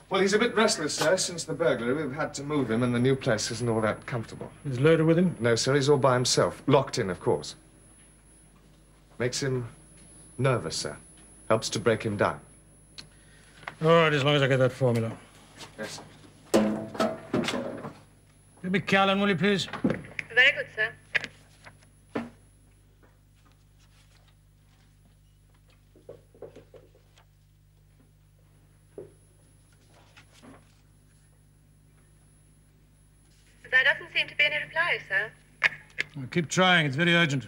Well, he's a bit restless, sir. Since the burglary, we've had to move him, and the new place isn't all that comfortable. Is Loader with him? No, sir. He's all by himself. Locked in, of course. Makes him nervous, sir. Helps to break him down. All right, as long as I get that formula. Yes, sir. Give me Callan, will you, please? Very good, sir. There doesn't seem to be any reply, sir. Well, keep trying. It's very urgent.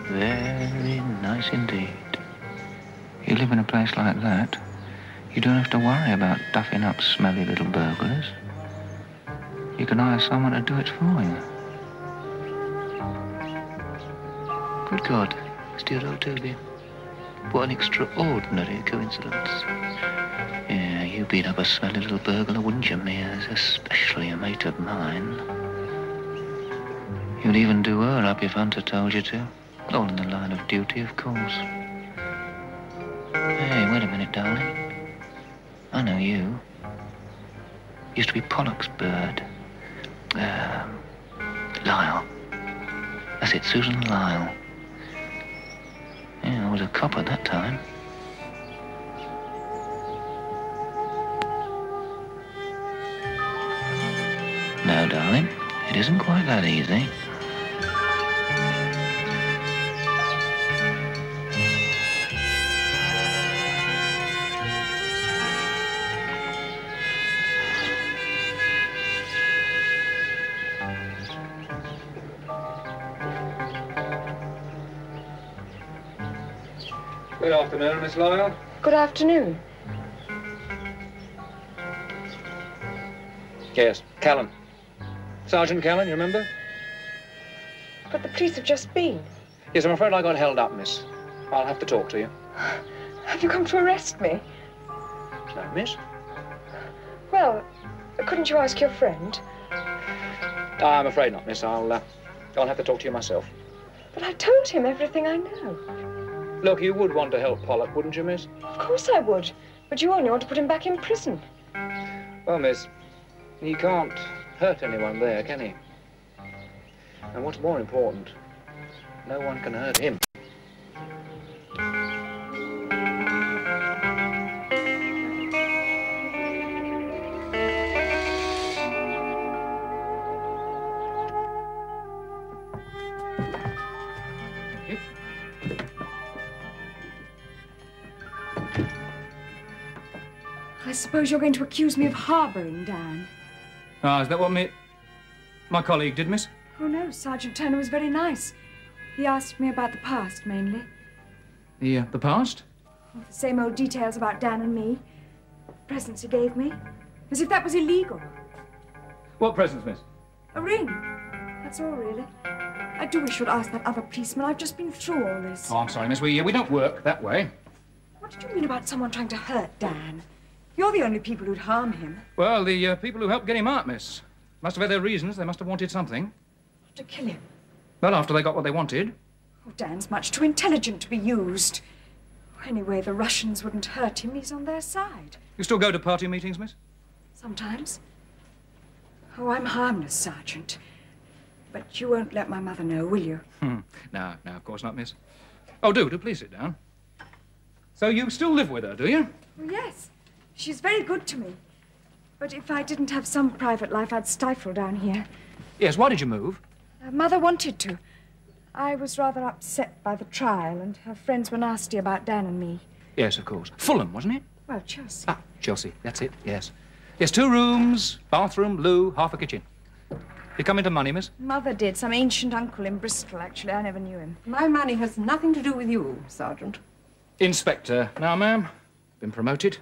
Very nice indeed. You live in a place like that, you don't have to worry about duffing up smelly little burglars. You can hire someone to do it for you. Good God, it's dear old Toby. What an extraordinary coincidence. Yeah, you beat up a smelly little burglar, wouldn't you, Mears? Especially a mate of mine. You'd even do her up if Hunter told you to. All in the line of duty, of course. Hey, wait a minute, darling. I know you. Used to be Pollock's bird. Lyle. That's it, Susan Lyle. Yeah, I was a cop at that time. No, darling, it isn't quite that easy. Good afternoon, Miss Lyle. Good afternoon. Yes, Callan. Sergeant Callan, you remember? But the police have just been. Yes, I'm afraid I got held up, miss. I'll have to talk to you. Have you come to arrest me? No, miss. Well, couldn't you ask your friend? I'm afraid not, miss. I'll have to talk to you myself. But I told him everything I know. Look, you would want to help Pollock, wouldn't you, miss? Of course I would. But you only want to put him back in prison. Well, miss, he can't hurt anyone there, can he? And what's more important, no one can hurt him. I suppose you're going to accuse me of harbouring Dan. Ah, is that what my colleague did, miss? Oh, no, Sergeant Turner was very nice. He asked me about the past, mainly. The past? The same old details about Dan and me. Presents he gave me. As if that was illegal. What presents, miss? A ring. That's all, really. I do wish you'd ask that other policeman. I've just been through all this. Oh, I'm sorry, miss. We don't work that way. What did you mean about someone trying to hurt Dan? You're the only people who'd harm him. Well, the people who helped get him out, miss. Must have had their reasons. They must have wanted something. To kill him. Well, after they got what they wanted. Oh, Dan's much too intelligent to be used. Anyway, the Russians wouldn't hurt him. He's on their side. You still go to party meetings, miss? Sometimes. Oh, I'm harmless, Sergeant. But you won't let my mother know, will you? No, of course not, miss. Oh, do please sit down. So you still live with her, do you? Well, yes. She's very good to me. But if I didn't have some private life, I'd stifle down here. Yes, why did you move? Mother wanted to. I was rather upset by the trial, and her friends were nasty about Dan and me. Yes, of course. Fulham, wasn't it? Well, Chelsea. Ah, Chelsea. That's it, yes. Yes, 2 rooms, bathroom, loo, half a kitchen. You come into money, miss? Mother did. Some ancient uncle in Bristol, actually. I never knew him. My money has nothing to do with you, Sergeant. Inspector. Now, ma'am, been promoted.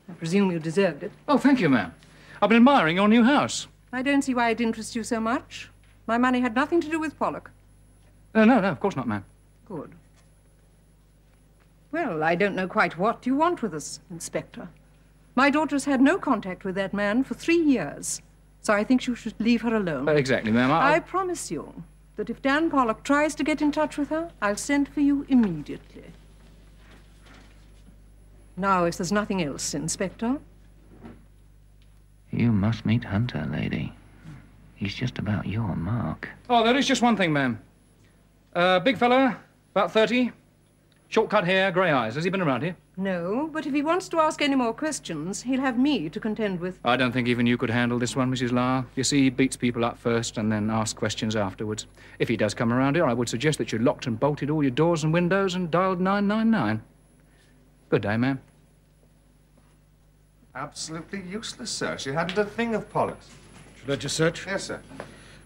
I presume you deserved it. Oh, thank you, ma'am. I've been admiring your new house. I don't see why it interests you so much. My money had nothing to do with Pollock. No, of course not, ma'am. Good. Well, I don't know quite what you want with us, Inspector. My daughter's had no contact with that man for 3 years, so I think you should leave her alone. Exactly, ma'am. I promise you that if Dan Pollock tries to get in touch with her, I'll send for you immediately. Now, if there's nothing else, Inspector. You must meet Hunter, lady. He's just about your mark. Oh, there is just one thing, ma'am. Big fella, about 30, short-cut hair, grey eyes. Has he been around here? No, but if he wants to ask any more questions, he'll have me to contend with. I don't think even you could handle this one, Mrs. Lar. You see, he beats people up first and then asks questions afterwards. If he does come around here, I would suggest that you locked and bolted all your doors and windows and dialed 999. Good day, ma'am. Absolutely useless, sir. She hadn't a thing of Pollock's. Should I let you search? Yes, sir.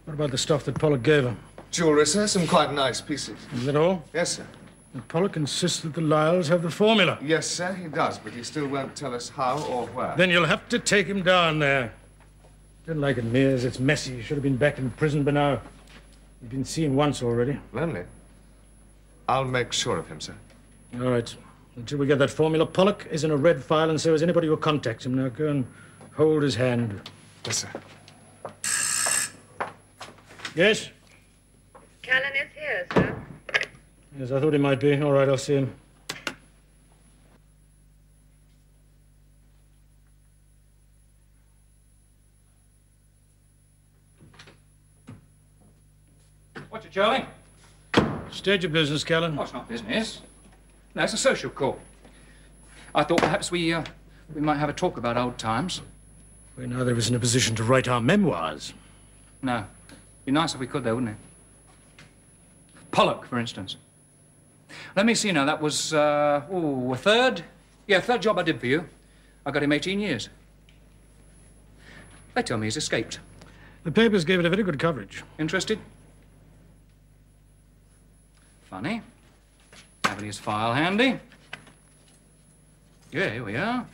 What about the stuff that Pollock gave her? Jewelry, sir. Some quite nice pieces. Is that all? Yes, sir. And Pollock insists that the Lyles have the formula. Yes, sir, he does, but he still won't tell us how or where. Then you'll have to take him down there. Don't like it, Mears. It's messy. You should have been back in prison by now. You've been seen once already. Lonely. I'll make sure of him, sir. All right. Until we get that formula, Pollock is in a red file, and so is anybody who contacts him. Now go and hold his hand. Yes, sir. Yes? Callan is here, sir. Yes, I thought he might be. All right, I'll see him. What's it, Charlie? State your business, Callan. Oh, it's not business. No, it's a social call. I thought perhaps we might have a talk about old times. We're neither of us in a position to write our memoirs. No. Be nice if we could, though, wouldn't it? Pollock, for instance. Let me see now. That was, a third? Yeah, third job I did for you. I got him 18 years. They tell me he's escaped. The papers gave it a very good coverage. Interested? Funny. Having his file handy. Yeah, here we are.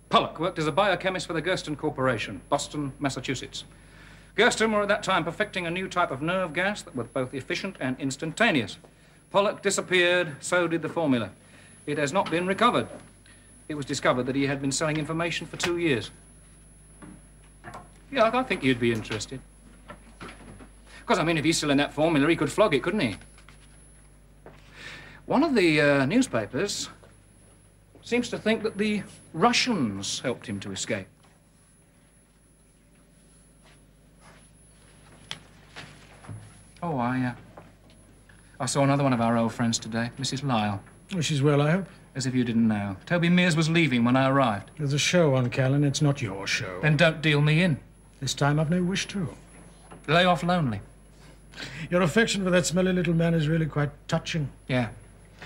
Pollock worked as a biochemist for the Gersten Corporation, Boston, Massachusetts. Gersten were at that time perfecting a new type of nerve gas that was both efficient and instantaneous. Pollock disappeared, so did the formula. It has not been recovered. It was discovered that he had been selling information for 2 years. Yeah, I think you'd be interested. Because, I mean, if he's still in that formula, he could flog it, couldn't he? One of the newspapers seems to think that the Russians helped him to escape. Oh, I saw another one of our old friends today, Mrs. Lyle. Oh, she's well, I hope. As if you didn't know. Toby Mears was leaving when I arrived. There's a show on, Callan. It's not your show. Then don't deal me in. This time I've no wish to. Lay off lonely. Your affection for that smelly little man is really quite touching. Yeah.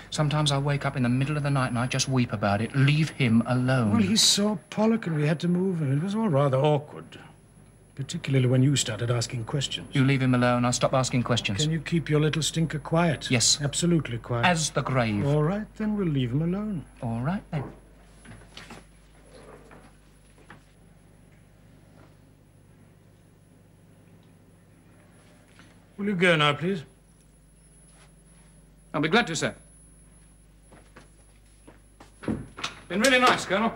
Sometimes I wake up in the middle of the night and I just weep about it. Leave him alone. Well, he saw Pollock and we had to move him. It was all rather awkward. Particularly when you started asking questions. You leave him alone, I'll stop asking questions. Can you keep your little stinker quiet? Yes. Absolutely quiet. As the grave. All right, then we'll leave him alone. All right, then. Will you go now, please? I'll be glad to, sir. Been really nice, Colonel.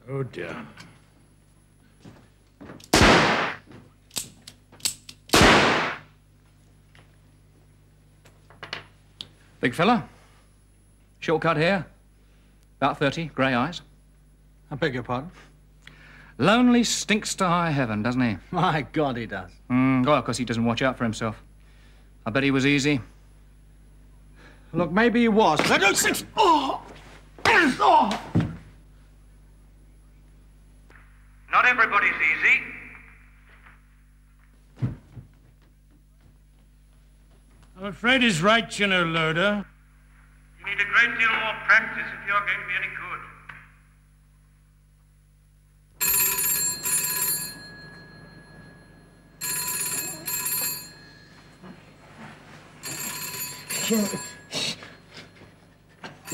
Oh, dear. Big fella. Short-cut hair. About 30, grey eyes. I beg your pardon? Lonely stinks to high heaven, doesn't he? My God, he does. Well, of course he doesn't watch out for himself. I bet he was easy. Look, maybe he was, but I don't think... Oh! Oh! Not everybody's easy. I'm afraid he's right, you know, Loader. You need a great deal more practice if you're going to be any good.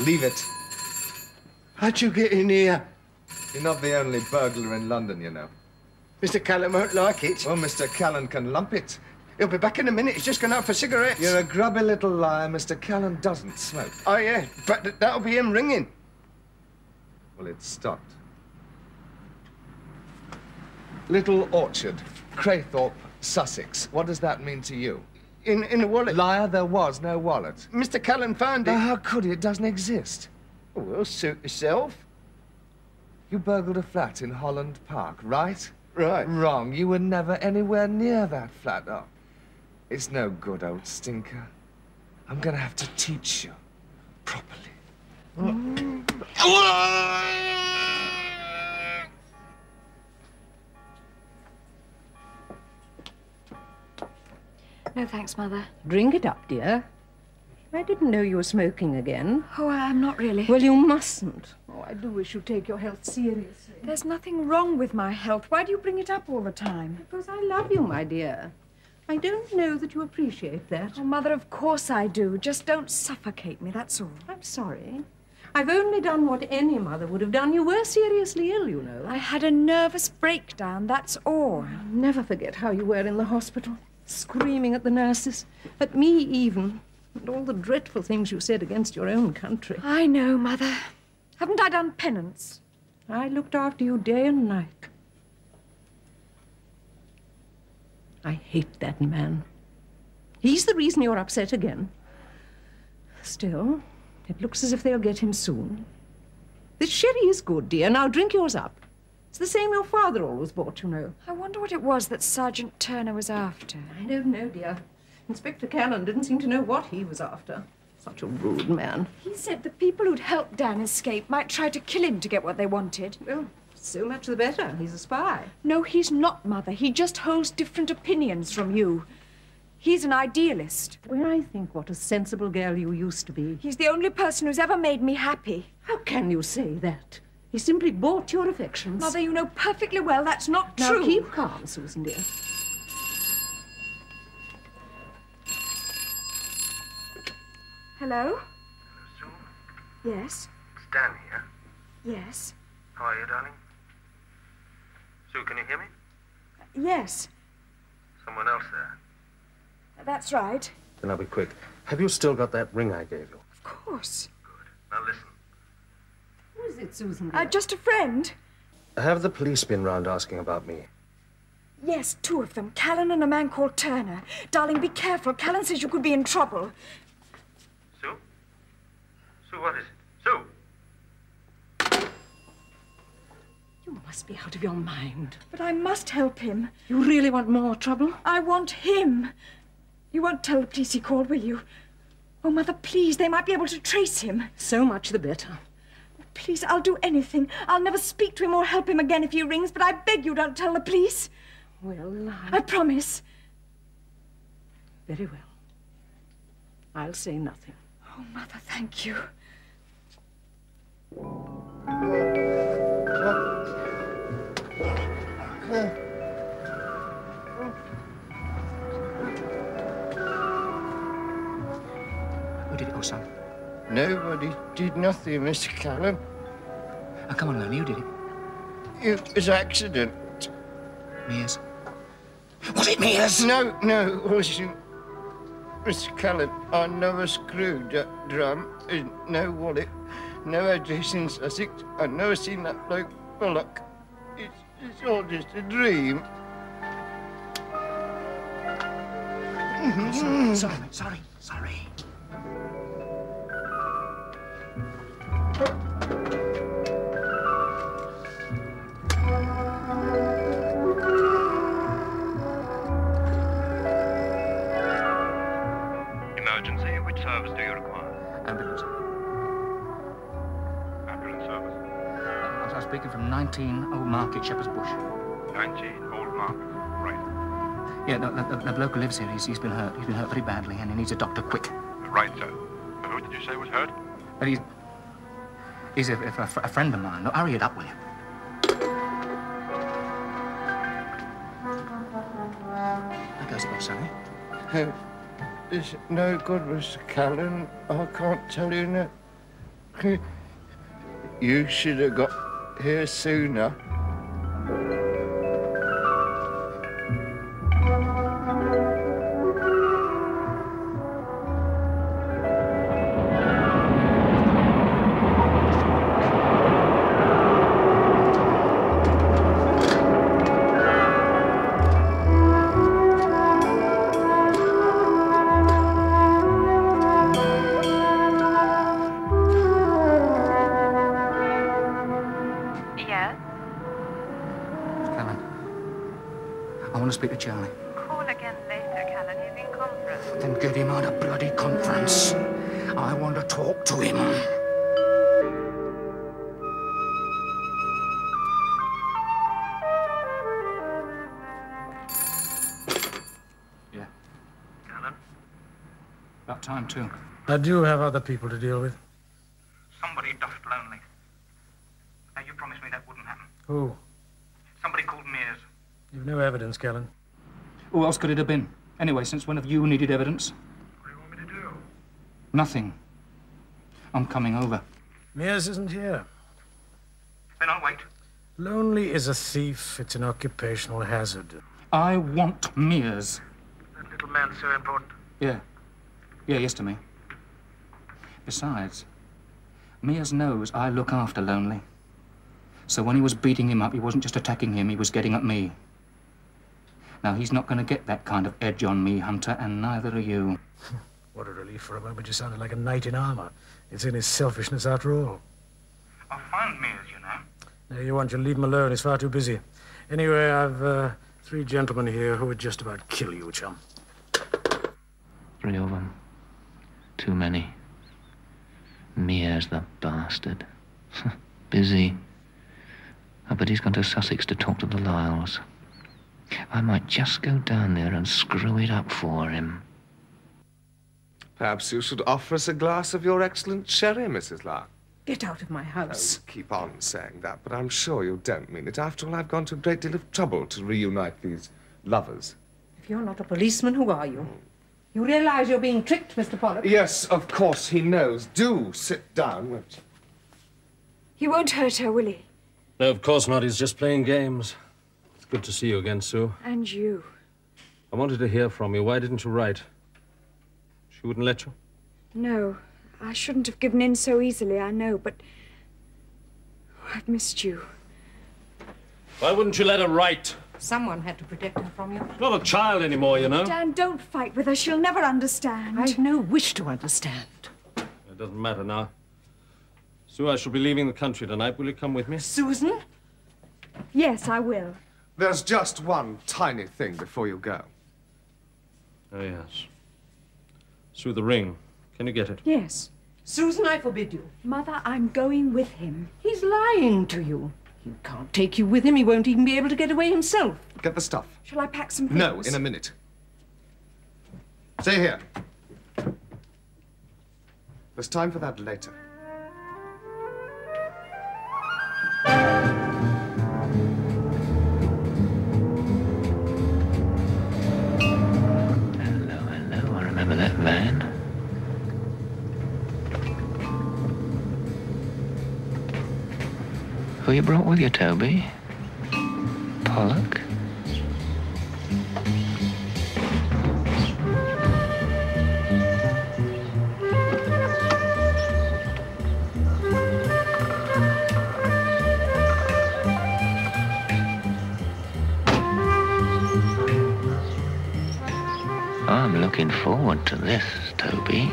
Leave it. How'd you get in here? You're not the only burglar in London, you know. Mr. Callan won't like it. Well, Mr. Callan can lump it. He'll be back in a minute. He's just gone out for cigarettes. You're a grubby little liar. Mr. Callan doesn't smoke. Oh, yeah, but that'll be him ringing. Well, it's stopped. Little Orchard, Craythorpe, Sussex. What does that mean to you? In a wallet. Liar, there was no wallet. Mr. Callan found it. How could he? It doesn't exist. Oh, well, suit yourself. You burgled a flat in Holland Park, right? Right. Wrong. You were never anywhere near that flat. Oh, it's no good, old stinker. I'm gonna have to teach you properly. No, thanks, Mother. Drink it up, dear. I didn't know you were smoking again. Oh, I'm not really. Well, you mustn't. Oh, I do wish you'd take your health seriously. There's nothing wrong with my health. Why do you bring it up all the time? Because I love you, my dear. I don't know that you appreciate that. Oh, Mother, of course I do. Just don't suffocate me, that's all. I'm sorry. I've only done what any mother would have done. You were seriously ill, you know. I had a nervous breakdown, that's all. I'll never forget how you were in the hospital, screaming at the nurses, at me even, and all the dreadful things you said against your own country. I know, Mother. Haven't I done penance? I looked after you day and night. I hate that man. He's the reason you're upset again. Still, it looks as if they'll get him soon. This sherry is good, dear. Now drink yours up. It's the same your father always bought, you know. I wonder what it was that Sergeant Turner was after. I don't know, dear. Inspector Callan didn't seem to know what he was after. Such a rude man. He said the people who'd helped Dan escape might try to kill him to get what they wanted. Well, so much the better. He's a spy. No, he's not, Mother. He just holds different opinions from you. He's an idealist. When I think what a sensible girl you used to be. He's the only person who's ever made me happy. How can you say that? He simply bought your affections. Mother, you know perfectly well that's not now, true. Keep calm, Susan, dear. Hello? Sue? Yes? It's Dan here. Yes? How are you, darling? Sue, can you hear me? Yes. Someone else there. That's right. Then I'll be quick. Have you still got that ring I gave you? Of course. Now listen. Who is it, Susan, dear? Just a friend. Have the police been round asking about me? Yes, two of them. Callan and a man called Turner. Darling, be careful. Callan says you could be in trouble. Sue? Sue, what is it? Sue! You must be out of your mind. But I must help him. You really want more trouble? I want him. You won't tell the police he called, will you? Oh, Mother, please. They might be able to trace him. So much the better. Please, I'll do anything. I'll never speak to him or help him again if he rings, but I beg you don't tell the police. Well, I promise. Very well. I'll say nothing. Oh, Mother, thank you. Who did it go, son? Nobody did nothing, Mr. Callan. Oh, come on, Lone, you did it. It was accident. Mears. Was it Mears? No, it wasn't. Mr. Callan, I never screwed that drum. There's no wallet, no address in Sussex. I've never seen that bloke Bullock. It's all just a dream. Sorry. Emergency, which service do you require? service? I was speaking from 19 Old Market, Shepherd's Bush. 19 Old Market. Right. Yeah, the bloke who lives here, he's been hurt. He's been hurt very badly, and he needs a doctor quick. Right, sir. Who did you say was hurt? But he's a friend of mine. Look, hurry it up, will you? How goes it, boss, Sonny? It's no good, Mr. Callan. I can't tell you now. You should have got here sooner. Speak to Charlie. Call again later, Callan. He's in conference. Then get him out of bloody conference. I want to talk to him. Yeah. Callan? About time, too. I do have other people to deal with. Somebody duffed Lonely. Now, you promised me that wouldn't happen. Who? Somebody called Mears. You've no evidence, Callan. Who else could it have been? Anyway, since when have you needed evidence? What do you want me to do? Nothing. I'm coming over. Mears isn't here. Then I'll wait. Lonely is a thief. It's an occupational hazard. I want Mears. That little man's so important. Yeah. Yeah, yes to me. Besides, Mears knows I look after Lonely. So when he was beating him up, he wasn't just attacking him, he was getting at me. Now, he's not going to get that kind of edge on me, Hunter, and neither are you. What a relief. For a moment, you sounded like a knight in armor. It's in his selfishness after all. I'll find Mears, you know. No, you want to leave him alone. He's far too busy. Anyway, I've 3 gentlemen here who would just about kill you, chum. 3 of them. Too many. Mears, the bastard. Busy. I bet he's gone to Sussex to talk to the Lyles. I might just go down there and screw it up for him. Perhaps you should offer us a glass of your excellent sherry, Mrs. Lark. Get out of my house. Oh, keep on saying that, but I'm sure you don't mean it. After all, I've gone to a great deal of trouble to reunite these lovers. If you're not a policeman, who are you? You realize you're being tricked, Mr. Pollock? Yes, of course he knows. Do sit down, won't you? He won't hurt her, will he? No, of course not. He's just playing games. It's good to see you again, Sue. And you. I wanted to hear from you. Why didn't you write? She wouldn't let you? No, I shouldn't have given in so easily, I know, but I've missed you. Why wouldn't you let her write? Someone had to protect her from you. Not a child anymore, you know. Dan, don't fight with her. She'll never understand. I've no wish to understand. It doesn't matter now. Sue, I shall be leaving the country tonight. Will you come with me? Susan? Yes, I will. There's just one tiny thing before you go. Oh, yes. Sue, the ring. Can you get it? Yes. Susan, I forbid you. Mother, I'm going with him. He's lying to you. He can't take you with him. He won't even be able to get away himself. Get the stuff. Shall I pack some things? No, in a minute. Stay here. There's time for that later. Hello, I remember that van. Who you brought with you, Toby? Pollock? I'm looking forward to this, Toby.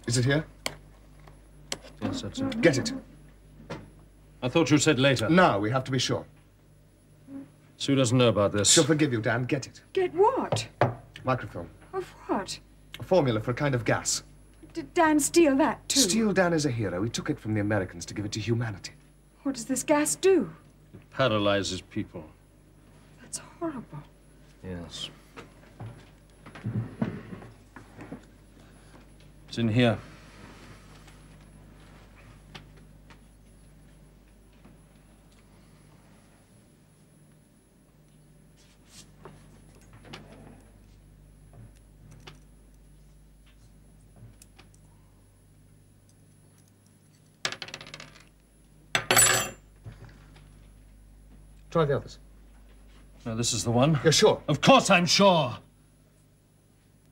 Is it here? Yes, that's it. Get it. I thought you said later. Now, we have to be sure. Sue doesn't know about this. She'll forgive you, Dan. Get it. Get what? Microfilm. Of what? A formula for a kind of gas. Did Dan steal that, too? Steele Dan is a hero. He took it from the Americans to give it to humanity. What does this gas do? It paralyzes people. That's horrible. Yes. It's in here. Try the others. Now, this is the one. You're sure? Of course I'm sure.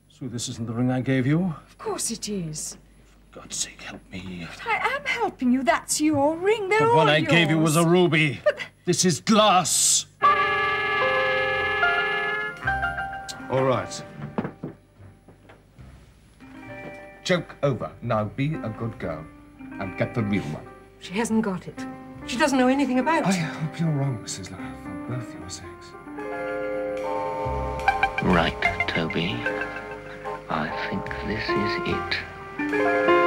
Sue, this isn't the ring I gave you. Of course it is. For God's sake, help me. But I am helping you. That's your ring. They're The all one I yours. gave you was a ruby. This is glass. All right. Joke over. Now be a good girl and get the real one. She hasn't got it. She doesn't know anything about I it. hope you're wrong, Mrs. Lyle, for both your sakes. Right, Toby. I think this is it.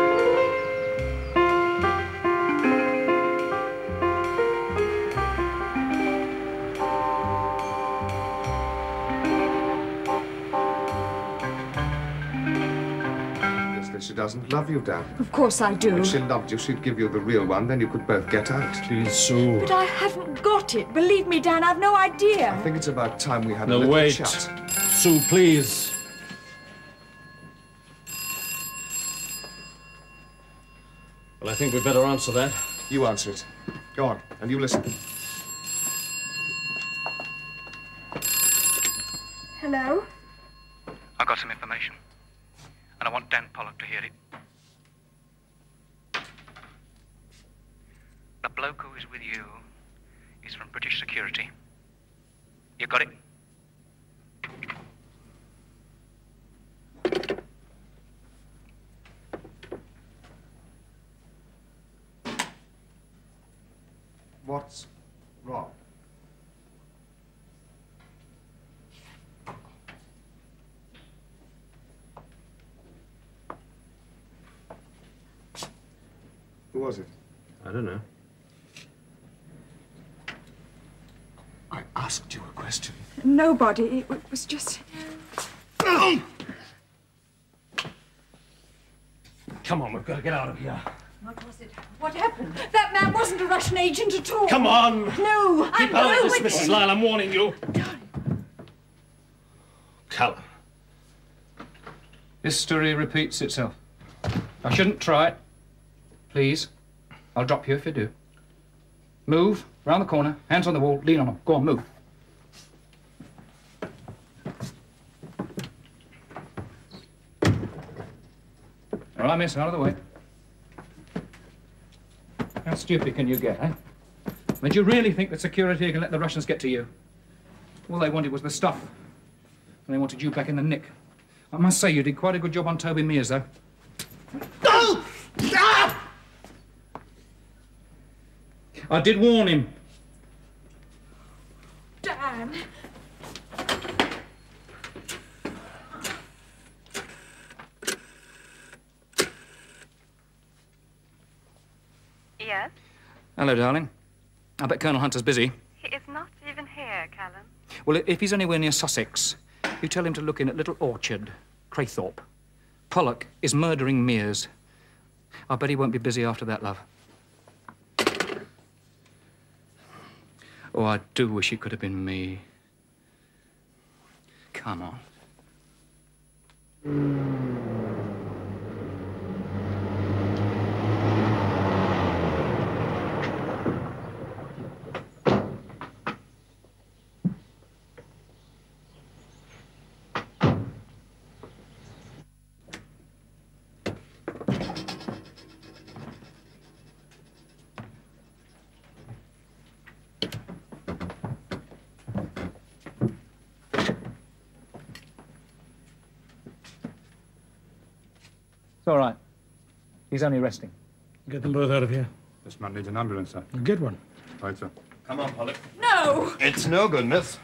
She doesn't love you, Dan. Of course I do. If she loved you, she'd give you the real one, then you could both get out. Please, Sue. But I haven't got it. Believe me, Dan, I've no idea. I think it's about time we had a No, little wait. chat. Sue, please. Well, I think we'd better answer that. You answer it. Go on, and you listen. Hello? I've got some information, and I want Dan Pollock to hear it. The bloke who is with you is from British security. You got it? What's wrong? Who was it? I don't know. I asked you a question. Nobody. It was just... Come on, we've got to get out of here. What was it? What happened? That man wasn't a Russian agent at all. Come on! No, I'm Keep out of going this, with Mrs. him. Lyle, I'm warning you. Callan. History repeats itself. I shouldn't try it. Please. I'll drop you if you do. Move, round the corner, hands on the wall, lean on them. Go on, move. All right, miss, out of the way. How stupid can you get, eh? I mean, do you really think that security can let the Russians get to you? All they wanted was the stuff. And they wanted you back in the nick. I must say, you did quite a good job on Toby Mears, though. Oh! Ah! I did warn him. Dan. Yes? Hello, darling. I bet Colonel Hunter's busy. He is not even here, Callan. Well, if he's anywhere near Sussex, you tell him to look in at Little Orchard, Craythorpe. Pollock is murdering Mears. I bet he won't be busy after that, love. Oh, I do wish it could have been me. Come on. It's all right. He's only resting. Get them both out of here. This man needs an ambulance, sir. Get one. Right, sir. Come on, Pollock. No! It's no good, miss.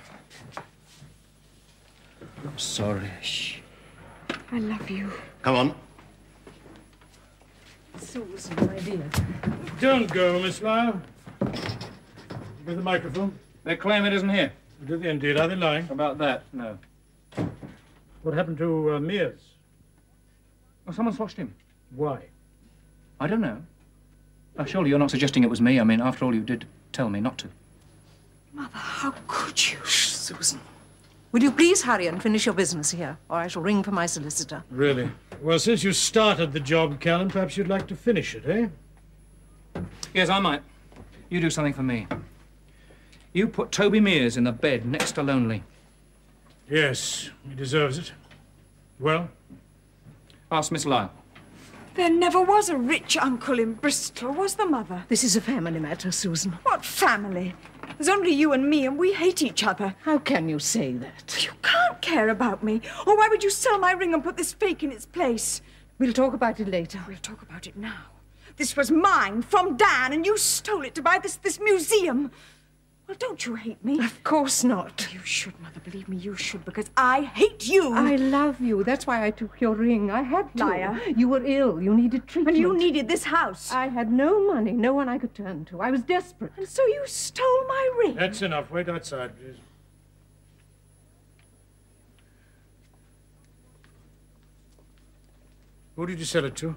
I'm sorry. Shh. I love you. Come on. Susan, my dear. Don't go, Miss Lyle. With the microphone. They claim it isn't here. Do they indeed? Are they lying? About that, no. What happened to Mears? Well, someone's watched him. Why? I don't know. Surely you're not suggesting it was me. I mean, after all, you did tell me not to. Mother, how could you? Shh, Susan. Will you please hurry and finish your business here, or I shall ring for my solicitor. Really? Well, since you started the job, Callan, perhaps you'd like to finish it, eh? Yes, I might. You do something for me. You put Toby Mears in the bed next to Lonely. Yes, he deserves it. Well? Ask Miss Lyle. There never was a rich uncle in Bristol, was there, Mother? This is a family matter, Susan. What family? There's only you and me, and we hate each other. How can you say that? You can't care about me. Or why would you sell my ring and put this fake in its place? We'll talk about it later. We'll talk about it now. This was mine, from Dan, and you stole it to buy this museum. Well, don't you hate me? Of course not. You should, Mother. Believe me, you should, because I hate you. I love you. That's why I took your ring. I had to. Liar. You were ill. You needed treatment. And you needed this house. I had no money, no one I could turn to. I was desperate. And so you stole my ring. That's enough. Wait outside, please. Who did you sell it to?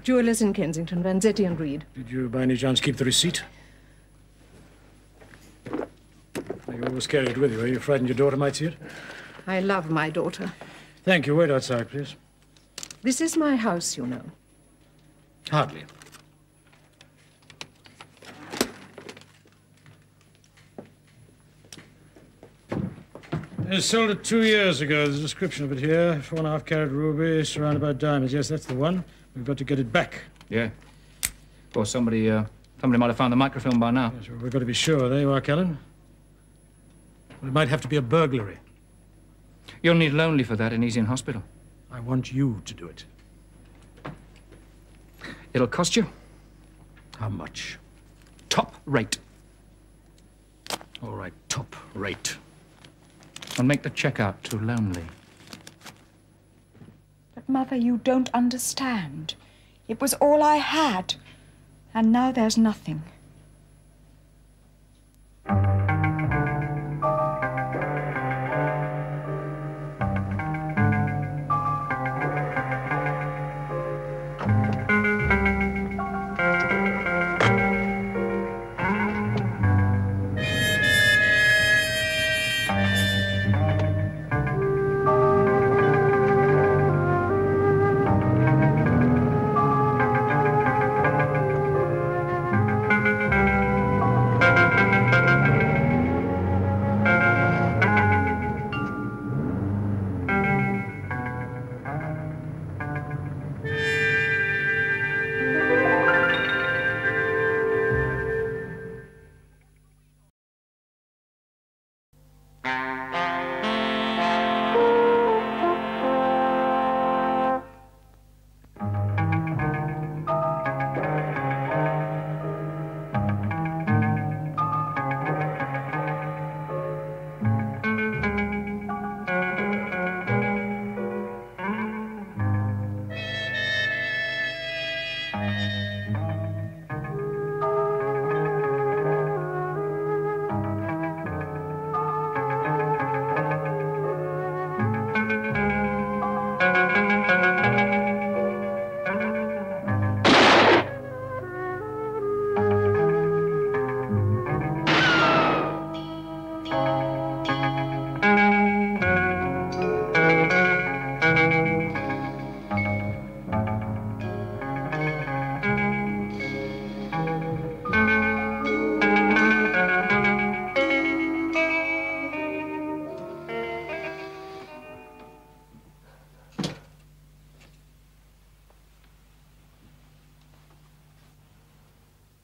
Jewelers in Kensington, Vanzetti and Reed. Did you, by any chance, keep the receipt? You always carry it with you, eh? You frightened your daughter might see it? I love my daughter. Thank you. Wait outside, please. This is my house, you know. Hardly. It sold it 2 years ago. There's a description of it here. 4.5 carat ruby surrounded by diamonds. Yes, that's the one. We've got to get it back. Yeah. Of course, somebody might have found the microfilm by now. Yes, well, we've got to be sure. There you are, Callan. Well, it might have to be a burglary. You'll need Lonely for that, and he's in hospital. I want you to do it. It'll cost you? How much? Top rate. All right, top rate. And make the check out to Lonely. But, Mother, you don't understand. It was all I had. And now there's nothing.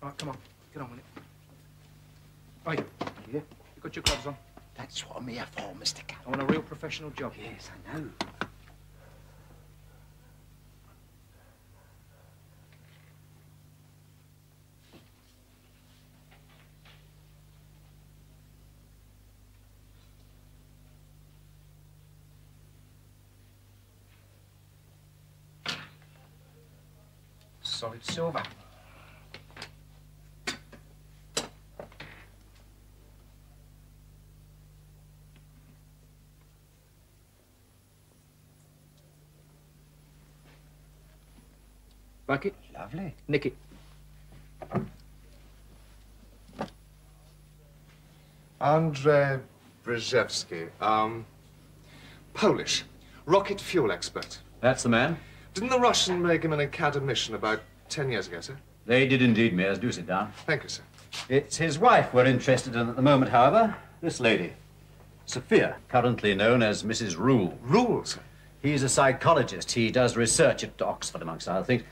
Right, come on. Get on with it. Right. Yeah? You got your gloves on? That's what I'm here for, Mr. Callan. I want a real professional job. Yes, I know. solid silver. Like it? Lovely. Nick it. Andrei Brzezewski. Polish. Rocket fuel expert. That's the man. Didn't the Russian make him an academician about 10 years ago, sir? They did indeed, Mears. Do sit down. Thank you, sir. It's his wife we're interested in at the moment, however. This lady. Sophia, currently known as Mrs. Rule. Rule, sir? He's a psychologist. He does research at Oxford, amongst other things.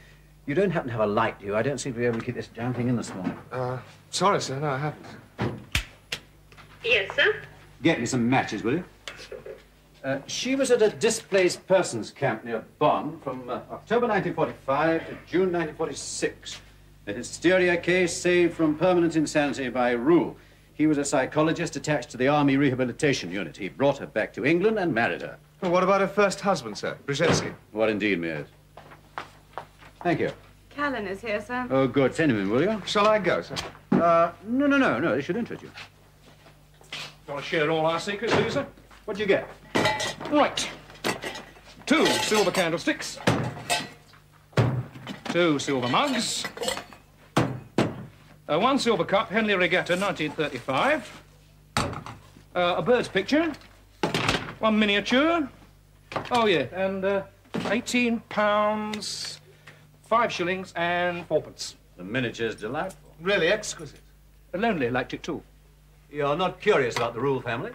You don't happen to have a light, do you? I don't seem to be able to keep this damn thing in this morning. Sorry, sir. No, I haven't. Yes, sir? Get me some matches, will you? She was at a displaced persons camp near Bonn from October 1945 to June 1946. A hysteria case saved from permanent insanity by Rule. He was a psychologist attached to the Army Rehabilitation Unit. He brought her back to England and married her. Well, what about her first husband, sir? Brzezewski? What indeed, Mears. Thank you. Callan is here, sir. Oh, good. Send him in, will you? Shall I go, sir? No. This should interest you. Want to share all our secrets, do you, sir? What'd you get? Right. 2 silver candlesticks. 2 silver mugs. 1 silver cup, Henley Regatta, 1935. A bird's picture. 1 miniature. Oh, yeah, and 18 pounds, 5 shillings and 4pence. The miniature's delightful. Really exquisite. Lonely liked it, too. You're not curious about the Rule family?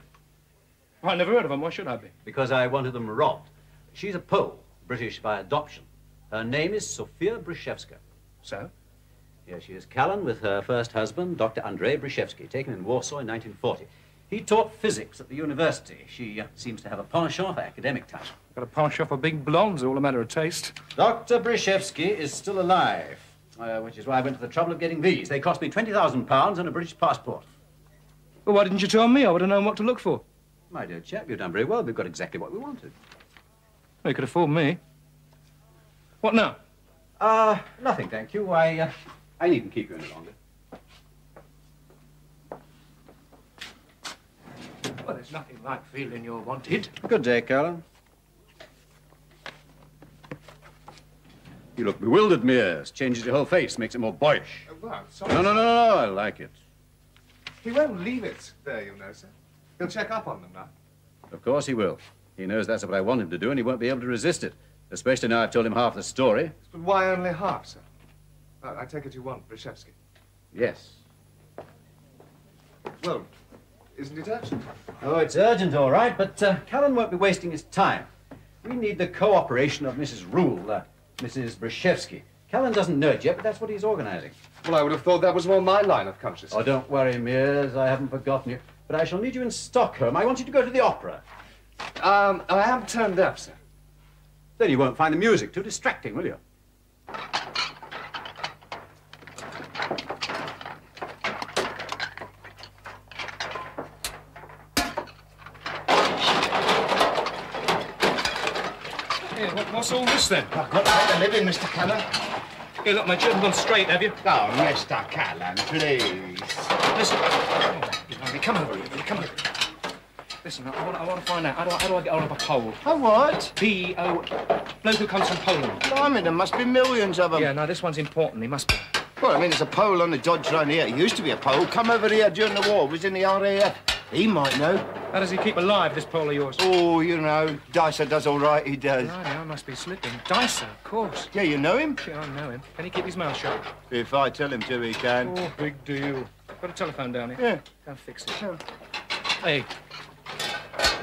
I never heard of them. Why should I be? Because I wanted them robbed. She's a Pole, British by adoption. Her name is Sophia Brzezewska. So? Here she is, Callan, with her first husband, Dr. Andrei Brzezewski, taken in Warsaw in 1940. He taught physics at the university. She seems to have a penchant for academic type. Got a penchant for big blondes, all a matter of taste. Dr. Brzezewski is still alive, which is why I went to the trouble of getting these. They cost me £20,000 and a British passport. Well, why didn't you tell me? I would have known what to look for. My dear chap, you've done very well. We've got exactly what we wanted. Well, you could afford me. What now? Nothing, thank you. I needn't keep you any longer. Well, there's nothing like feeling you're wanted. Good day, Callan. You look bewildered, Mears. Changes your whole face, makes it more boyish. Well, sorry. No, I like it. He won't leave it there, you know, sir. He'll check up on them now. Of course he will. He knows that's what I want him to do, and he won't be able to resist it. Especially now I've told him half the story. But why only half, sir? I take it you want Brzezewski. Yes. Well, isn't it urgent? Oh, it's urgent, all right, but Callan won't be wasting his time. We need the cooperation of Mrs. Rule, Mrs. Brzezewski. Callan doesn't know it yet, but that's what he's organizing. Well, I would have thought that was more my line of consciousness. Oh, don't worry, Mears. I haven't forgotten you. But I shall need you in Stockholm. I want you to go to the opera. I am turned deaf, sir. Then you won't find the music too distracting, will you? Hey, what's all this, then? I've got to make a living, Mr. Callan. Hey, look, mate, you haven't gone straight, have you? Oh, Mr. Callan, please. Listen, come over here, come over here. Listen, I want to find out, how do I get hold of a Pole? A what? P-O... bloke who comes from Poland. Blimey, there must be millions of them. Yeah, no, this one's important, he must be. Well, I mean, there's a Pole on the dodge round here. He used to be a Pole. Come over here during the war. Was in the RAF. He might know. How does he keep alive, this Pole of yours? Oh, you know, Dicer does all right, he does. I must be slipping. Dicer, of course. Yeah, you know him? Yeah, I know him. Can he keep his mouth shut? If I tell him to, he can. Oh, big deal. Got a telephone down here? Yeah. Go and fix it. Yeah. Hey,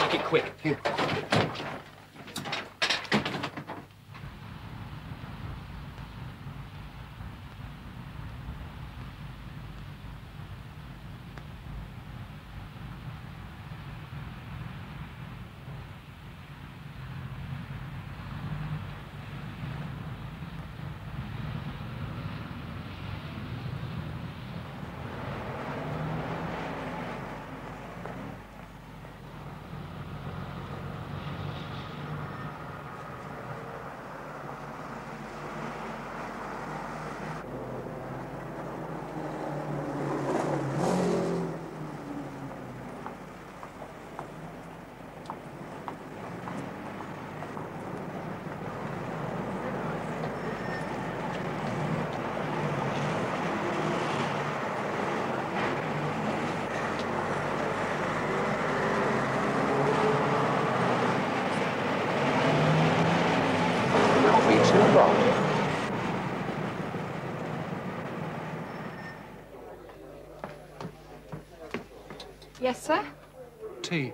make it quick. Here. o'clock. Yes, sir? Tea.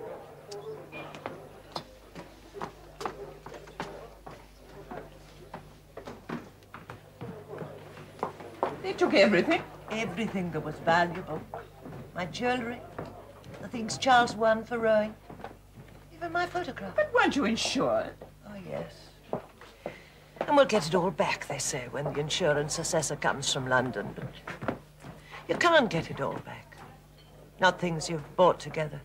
They took everything. Everything that was valuable. My jewellery, the things Charles won for rowing. Even my photograph. But weren't you insured? Oh, yes. And we'll get it all back, they say, when the insurance assessor comes from London. But you can't get it all back. Not things you've bought together.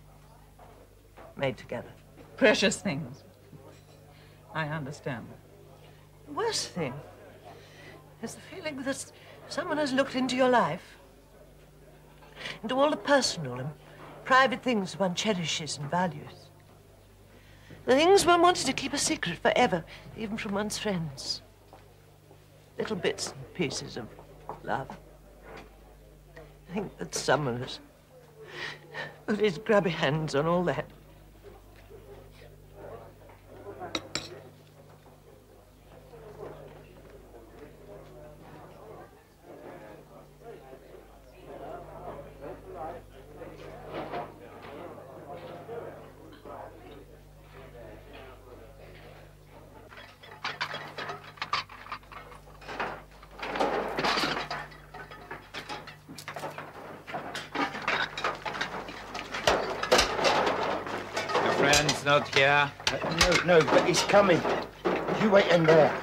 Made together. Precious things. I understand. The worst thing is the feeling that someone has looked into your life, into all the personal and private things one cherishes and values. The things one wanted to keep a secret forever, even from one's friends. Little bits and pieces of love. I think that someone has put his grubby hands on all that. Not here. No, but he's coming. You wait in there.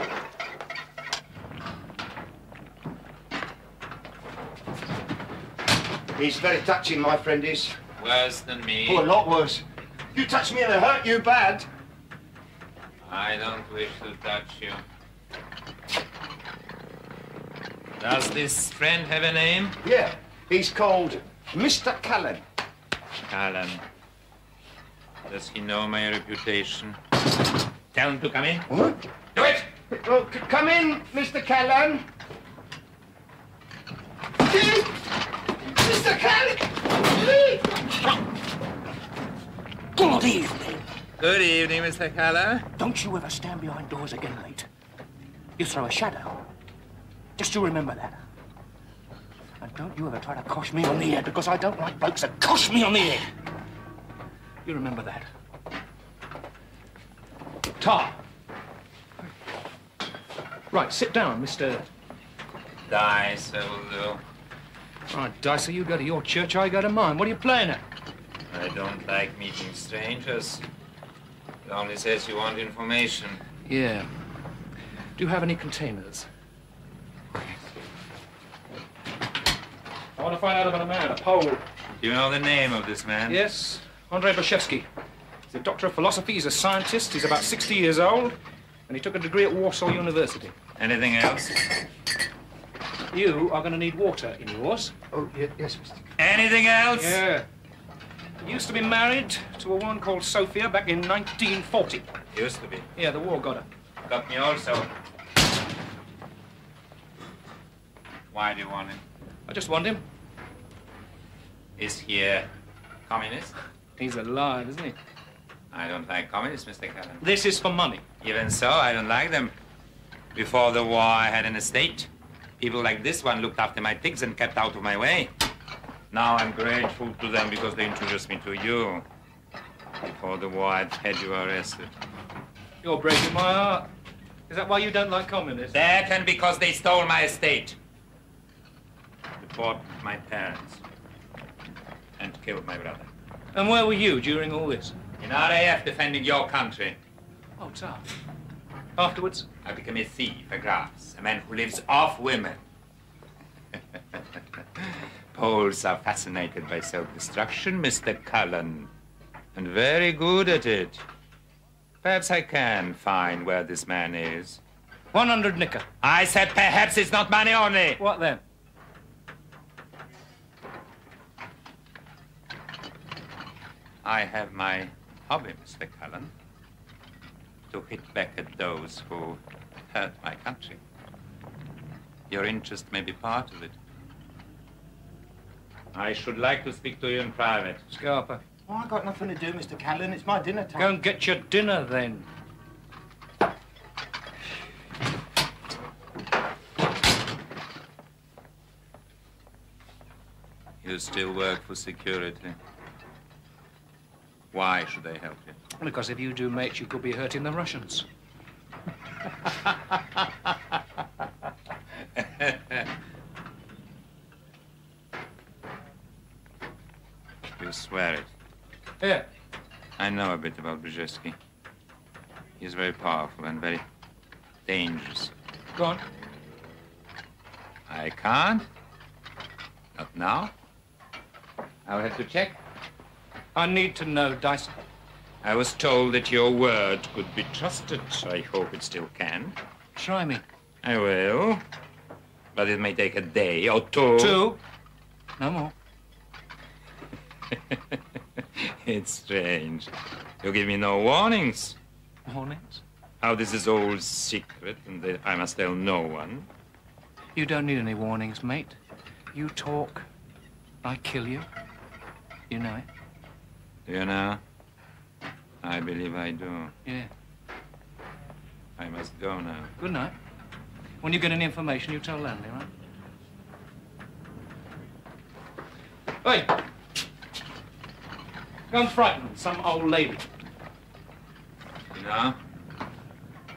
He's very touching, my friend is. Worse than me. Oh, a lot worse. You touch me and it hurt you bad. I don't wish to touch you. Does this friend have a name? Yeah, he's called Mr. Callan. Callan. Does he know my reputation? Tell him to come in. What? Do it! Oh, come in, Mr. Callan. Mr. Callan! Good evening. Good evening, Mr. Callan. Don't you ever stand behind doors again, mate. You throw a shadow. Just you remember that. And don't you ever try to cosh me on the head, because I don't like blokes that cosh me on the head. You remember that. Tar. Right, sit down, Mr. Dice, I will do. Right, Dicer, you go to your church, I go to mine. What are you playing at? I don't like meeting strangers. It only says you want information. Yeah. Do you have any containers? I want to find out about a man, a Pole. Do you know the name of this man? Yes, Andrei Bashevsky. He's a doctor of philosophy, he's a scientist, he's about 60 years old, and he took a degree at Warsaw University. Anything else? You are going to need water in yours. Oh, yes, Mr. Anything else? Yeah. He used to be married to a woman called Sophia back in 1940. Used to be. Yeah, the war got her. Got me also. Why do you want him? I just want him. Is he a communist? He's alive, isn't he? I don't like communists, Mr. Callan. This is for money. Even so, I don't like them. Before the war, I had an estate. People like this one looked after my pigs and kept out of my way. Now I'm grateful to them because they introduced me to you. Before the war, I'd had you arrested. You're breaking my heart. Is that why you don't like communists? That and because they stole my estate. They fought my parents and killed my brother. And where were you during all this? In RAF defending your country. Oh, tough. Afterwards? I became a thief, a grass, a man who lives off women. Poles are fascinated by self-destruction, Mr. Callan, and very good at it. Perhaps I can find where this man is. 100 knicker. I said perhaps it's not money only. What then? I have my hobby, Mr. Callan, to hit back at those who hurt my country. Your interest may be part of it. I should like to speak to you in private. Scarpa. Oh, I got nothing to do, Mr. Callan. It's my dinner time. Go and get your dinner, then. You still work for security. Why should I help you? Because if you do, mate, you could be hurting the Russians. You swear it. Here. I know a bit about Brzezinski. He's very powerful and very dangerous. Go on. I can't. Not now. I'll have to check. I need to know, Dyson. I was told that your word could be trusted. I hope it still can. Try me. I will. But it may take a day or two. Two? No more. It's strange. You give me no warnings. Warnings? How this is all secret and that I must tell no one. You don't need any warnings, mate. You talk, I kill you. You know it? Do you know? I believe I do. Yeah. I must go now. Good night. When you get any information, you tell Lanley, right? Hey! Go and frighten some old lady. You know,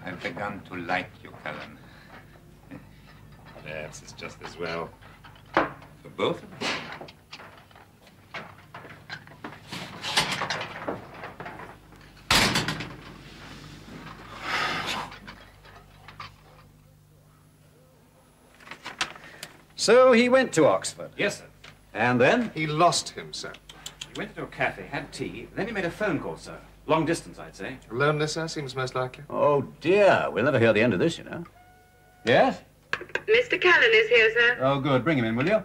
I've begun to like you, Callan. Perhaps it's just as well for both of us. So he went to Oxford? Yes, sir. And then? He lost himself. He went to a cafe, had tea, then he made a phone call, sir. Long distance, I'd say. Lonely, sir, seems most likely. Oh, dear. We'll never hear the end of this, you know. Yes? Mr. Callan is here, sir. Oh, good. Bring him in, will you?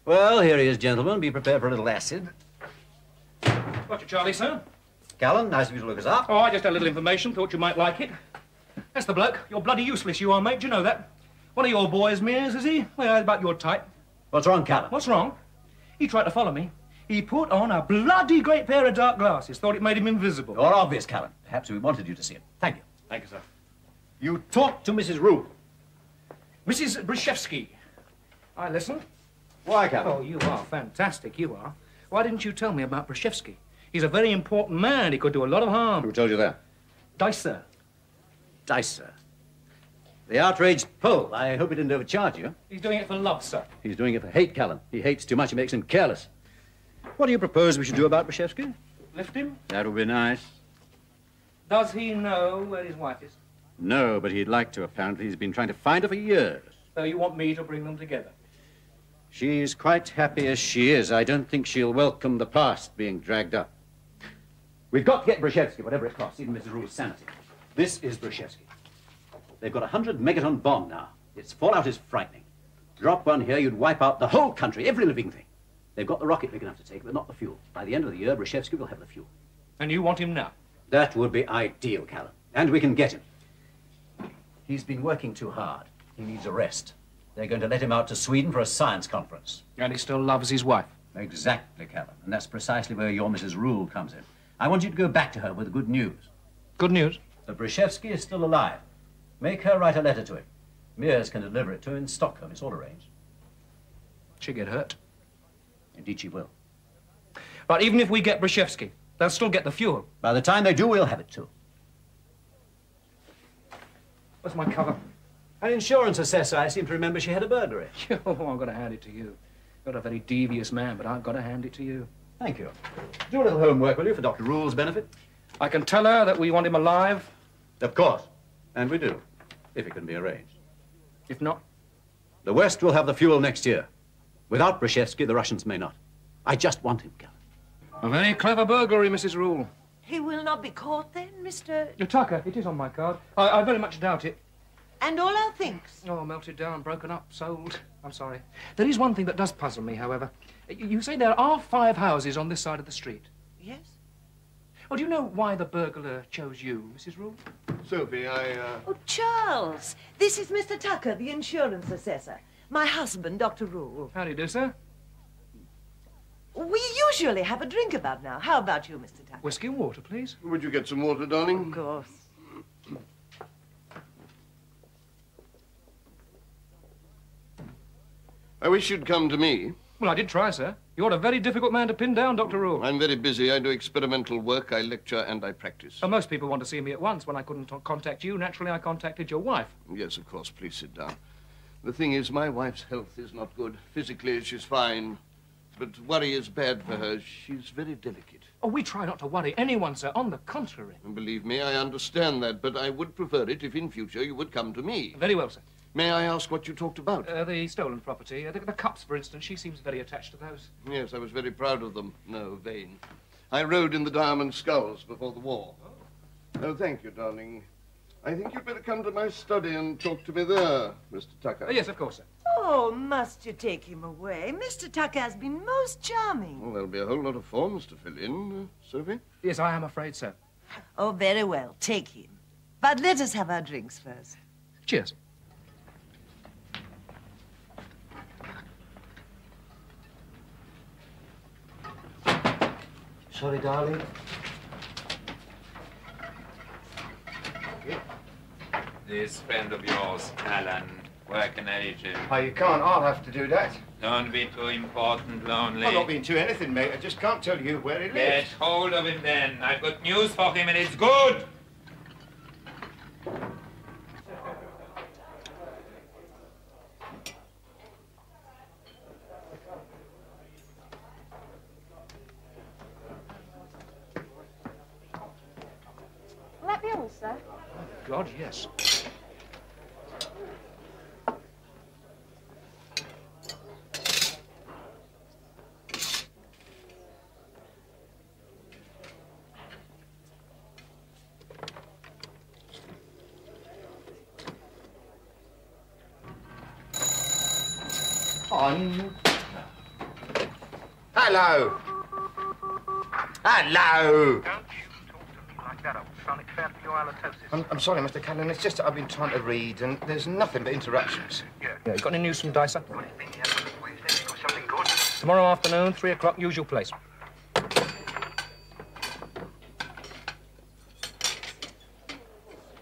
Well, here he is, gentlemen. Be prepared for a little acid. What's your Charlie, sir? Callan, nice of you to look us up. Oh, I just had a little information. Thought you might like it. That's the bloke. You're bloody useless, you are, mate. Do you know that? One of your boys, Mears, is he? Well, about your type. What's wrong, Callan? What's wrong? He tried to follow me. He put on a bloody great pair of dark glasses. Thought it made him invisible. You're obvious, Callan. Perhaps we wanted you to see him. Thank you. Thank you, sir. You talked to Mrs. Rule. Mrs. Brzezinski. I listened. Why, Callan? Oh, you are fantastic, you are. Why didn't you tell me about Brzezinski? He's a very important man. He could do a lot of harm. Who told you that? Dice, sir. Dice, sir. The outraged Pole. I hope he didn't overcharge you. He's doing it for love, sir. He's doing it for hate, Callan. He hates too much. It makes him careless. What do you propose we should do about Brzezinski? Lift him? That would be nice. Does he know where his wife is? No, but he'd like to, apparently. He's been trying to find her for years. So you want me to bring them together? She's quite happy as she is. I don't think she'll welcome the past being dragged up. We've got to get Brzezinski, whatever it costs, even Mrs. Rule's sanity. This is Brzezinski. They've got a 100-megaton bomb now. Its fallout is frightening. Drop one here, you'd wipe out the whole country, every living thing. They've got the rocket big enough to take it, but not the fuel. By the end of the year, Brzezinski will have the fuel. And you want him now? That would be ideal, Callan. And we can get him. He's been working too hard. He needs a rest. They're going to let him out to Sweden for a science conference. And he still loves his wife? Exactly, Callan. And that's precisely where your Mrs. Rule comes in. I want you to go back to her with the good news. Good news? That Brzezinski is still alive. Make her write a letter to him. Mears can deliver it to him in Stockholm. It's all arranged. She'll get hurt. Indeed she will. But even if we get Brzezinski, they'll still get the fuel. By the time they do, we'll have it too. What's my cover? An insurance assessor. I seem to remember she had a burglary. Oh, I've got to hand it to you. You're a very devious man, but I've got to hand it to you. Thank you. Do a little homework, will you, for Dr. Rule's benefit? I can tell her that we want him alive. Of course. And we do, if it can be arranged. If not? The West will have the fuel next year. Without Brzezinski, the Russians may not. I just want him, Callan. A very clever burglary, Mrs. Rule. He will not be caught then, Mr. Tucker, it is on my card. I very much doubt it. And all our things? Oh, melted down, broken up, sold. I'm sorry. There is one thing that does puzzle me, however. You say there are 5 houses on this side of the street. Yes. Well, do you know why the burglar chose you, Mrs. Rule? Sophie, Oh, Charles, this is Mr. Tucker, the insurance assessor. My husband, Dr. Rule. How do you do, sir? We usually have a drink about now. How about you, Mr. Tucker? Whiskey and water, please. Would you get some water, darling? Of course. I wish you'd come to me. Well, I did try, sir. You're a very difficult man to pin down, Dr. Rule. I'm very busy. I do experimental work, I lecture, and I practice. Most people want to see me at once. When I couldn't contact you, naturally I contacted your wife. Yes, of course. Please sit down. The thing is, my wife's health is not good. Physically, she's fine. But worry is bad for her. She's very delicate. Oh, we try not to worry anyone, sir. On the contrary. And believe me, I understand that, but I would prefer it if in future you would come to me. Very well, sir. May I ask what you talked about? The stolen property. The cups, for instance. She seems very attached to those. Yes, I was very proud of them. No, vain. I rode in the Diamond Sculls before the war. Oh, thank you, darling. I think you'd better come to my study and talk to me there, Mr. Tucker. Yes, of course, sir. Oh, must you take him away? Mr. Tucker has been most charming. Well, there'll be a whole lot of forms to fill in, Sophie. Yes, I am afraid so. Oh, very well. Take him. But let us have our drinks first. Cheers. Sorry, darling. This friend of yours, Callan, where can I reach him? Oh, you can't. I'll have to do that. Don't be too important, Lonely. I'm not being too anything, mate. I just can't tell you where he Get lives. hold of him then. I've got news for him and it's good. Will that be all, sir? God, yes. On. Hello. Hello. I'm sorry, Mr. Callan. It's just that I've been trying to read, and there's nothing but interruptions. Yeah, you got any news from Dicer? Tomorrow afternoon, 3 o'clock, usual place.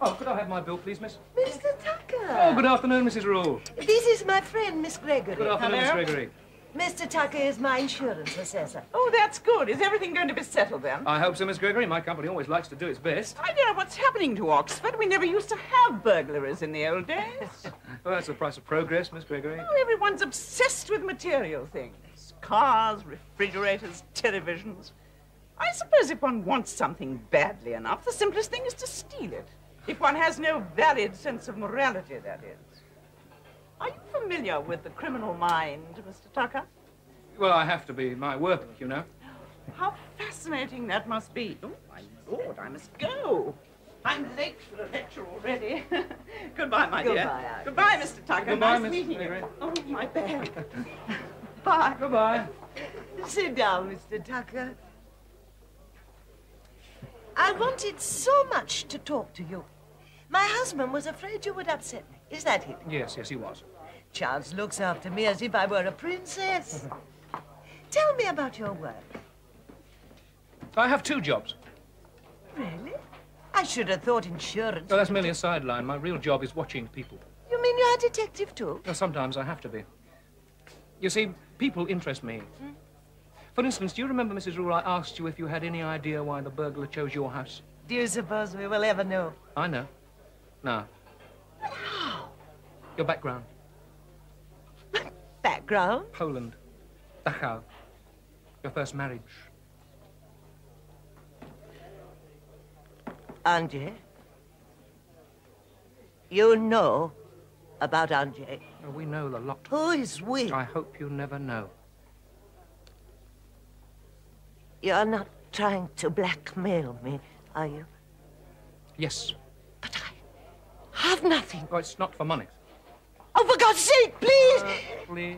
Oh, could I have my bill, please, miss? Mr. Tucker. Oh, good afternoon, Mrs. Rule. This is my friend, Miss Gregory. Good afternoon, Miss Gregory. Mr. Tucker is my insurance assessor. Oh, that's good. Is everything going to be settled then? I hope so, Miss Gregory. My company always likes to do its best. I don't know what's happening to Oxford. We never used to have burglaries in the old days. Well, that's the price of progress, Miss Gregory. Oh, everyone's obsessed with material things. Cars, refrigerators, televisions. I suppose if one wants something badly enough, the simplest thing is to steal it. If one has no valid sense of morality, that is. Are you familiar with the criminal mind, Mr. Tucker? Well, I have to be. My work, you know. How fascinating that must be. Oh, my Lord, I must go. I'm late for the lecture already. Goodbye, my dear. Goodbye, Agnes. Goodbye, Mr. Tucker. Goodbye, nice Miss meeting Gregory. you. Oh, my bag. Bye. Goodbye. Sit down, Mr. Tucker. I wanted so much to talk to you. My husband was afraid you would upset me. Is that it? Yes, he was. Charles looks after me as if I were a princess. Tell me about your work. I have 2 jobs. Really? I should have thought insurance. No, that's merely a sideline. My real job is watching people. You mean you're a detective, too? Well, sometimes I have to be. You see, people interest me. For instance, do you remember, Mrs. Rule, I asked you if you had any idea why the burglar chose your house? Do you suppose we will ever know? I know. Now. How? Your background. Background? Poland. Dachau. Your first marriage. Andrzej? You know about Andrzej? Oh, we know a lot. Who is we? I hope you never know. You're not trying to blackmail me, are you? Yes. Have nothing. Oh, it's not for money. Oh, for God's sake, please! Please.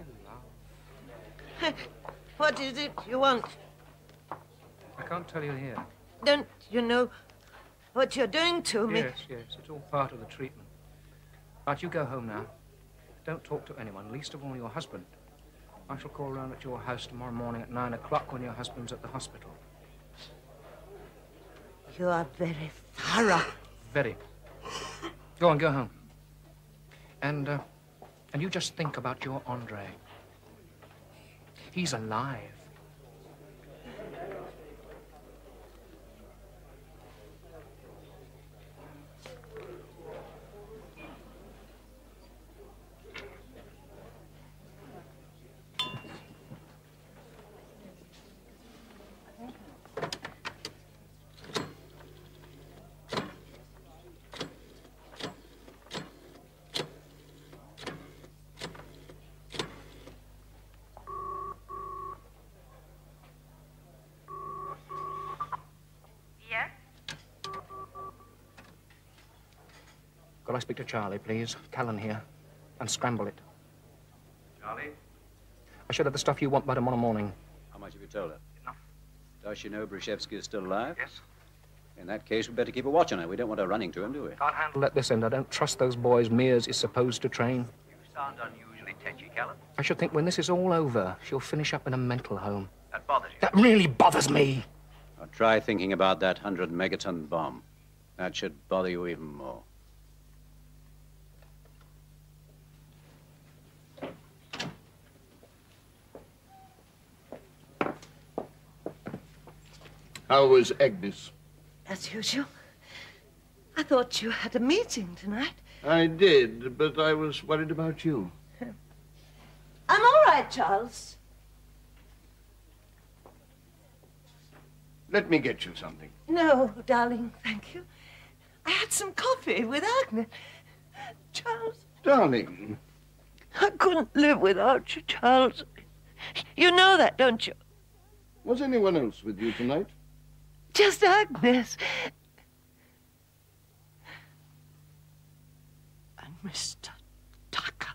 What is it you want? I can't tell you here. Don't you know what you're doing to me? Yes, yes. It's all part of the treatment. Right, you go home now. Don't talk to anyone, least of all your husband. I shall call round at your house tomorrow morning at 9 o'clock when your husband's at the hospital. You are very thorough. Very. Go on, go home. And you just think about your Andre. He's alive. Could I speak to Charlie, please? Callan here. Unscramble it. Charlie? I should have the stuff you want by tomorrow morning. How much have you told her? Enough. Does she know Brzezinski is still alive? Yes. In that case, we'd better keep a watch on her. We don't want her running to him, do we? Can't handle at this end. I don't trust those boys Mears is supposed to train. You sound unusually tetchy, Callan. I should think when this is all over, she'll finish up in a mental home. That bothers you? That really bothers me. Now, try thinking about that 100-megaton bomb. That should bother you even more. How was Agnes? As usual. I thought you had a meeting tonight. I did, but I was worried about you. I'm all right, Charles. Let me get you something. No, darling, thank you. I had some coffee with Agnes. Charles. Darling. I couldn't live without you, Charles. You know that, don't you? Was anyone else with you tonight? Just Agnes. And Mr. Tucker.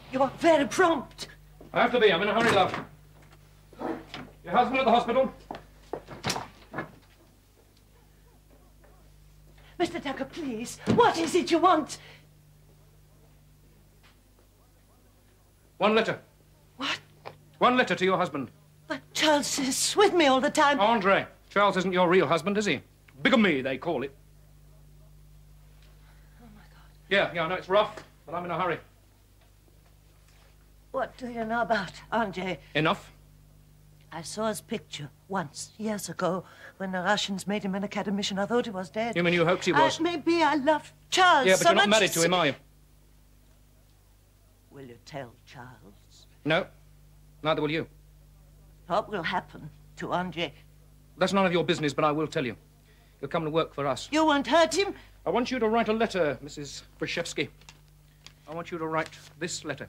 You're very prompt. I have to be. I'm in a hurry, love. Your husband at the hospital? Mr. Tucker, please. What is it you want? One letter. What? One letter to your husband. But Charles is with me all the time. Andre, Charles isn't your real husband, is he? Bigamy, they call it. Oh, my God. Yeah, I know it's rough, but I'm in a hurry. What do you know about Andre? Enough? I saw his picture once, years ago, when the Russians made him an academician. I thought he was dead. You mean you hoped he was? Maybe I loved Charles Yeah, but so you're not much married to him, are you? Will you tell Charles? No, neither will you. What will happen to Andre? That's none of your business, but I will tell you. He'll come to work for us. You won't hurt him? I want you to write a letter, Mrs. Brzezinski. I want you to write this letter.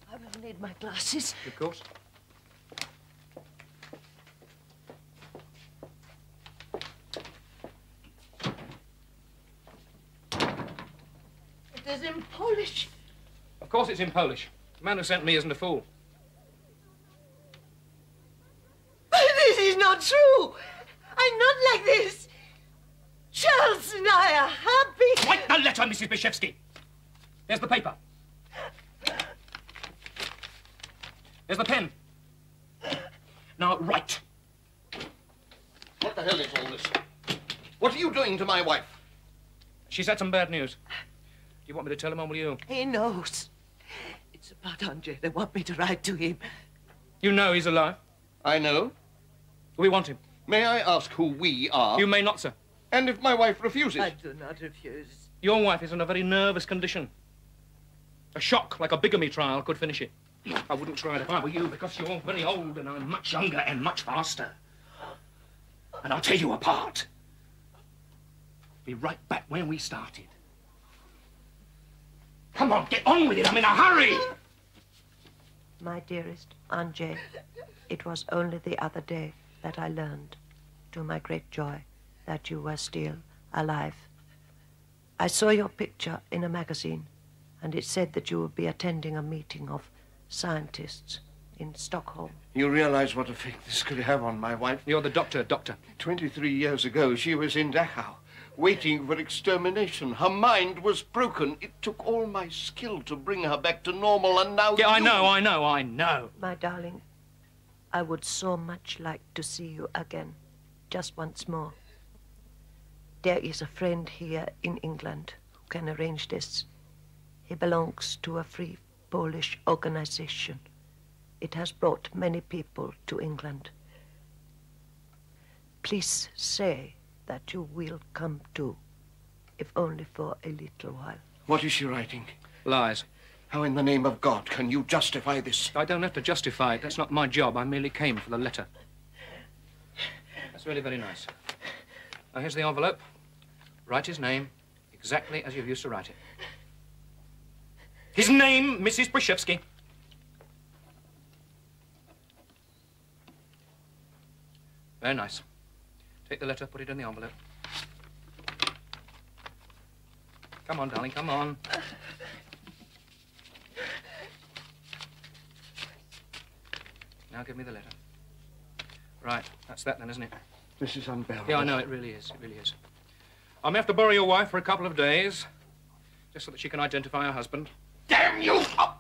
I will need my glasses. Of course. It is in Polish. Of course it's in Polish. The man who sent me isn't a fool. But this is not true. I'm not like this. Charles and I are happy. Write the letter, Mrs. Brzezinski. There's the paper. There's the pen. Now, write. What the hell is all this? What are you doing to my wife? She's had some bad news. Do you want me to tell him or will you? He knows. It's about Andre. They want me to write to him. You know he's alive? I know. We want him. May I ask who we are? You may not, sir. And if my wife refuses? I do not refuse. Your wife is in a very nervous condition. A shock, like a bigamy trial, could finish it. I wouldn't try it if I were you, because you're very old and I'm much younger and much faster. And I'll tear you apart. Be right back where we started. Come on, get on with it. I'm in a hurry. My dearest Anjay, it was only the other day that I learned, to my great joy, that you were still alive. I saw your picture in a magazine, and it said that you would be attending a meeting of scientists in Stockholm. You realize what effect this could have on my wife? You're the doctor. 23 years ago, she was in Dachau, waiting for extermination. Her mind was broken. It took all my skill to bring her back to normal, and now Yeah, I know. My darling, I would so much like to see you again, just once more. There is a friend here in England who can arrange this. He belongs to a free Polish organization. It has brought many people to England. Please say that you will come too, if only for a little while. What is she writing? Lies. How in the name of God can you justify this? I don't have to justify it. That's not my job. I merely came for the letter. That's really very nice. Now, here's the envelope. Write his name exactly as you used to write it. His name, Mrs. Brzezinski. Very nice. Take the letter, put it in the envelope. Come on, darling, come on. Now give me the letter. Right, that's that then, isn't it? This is unbearable. Yeah, I know, it really is. It really is. I may have to borrow your wife for a couple of days, just so that she can identify her husband. Damn you! Oh,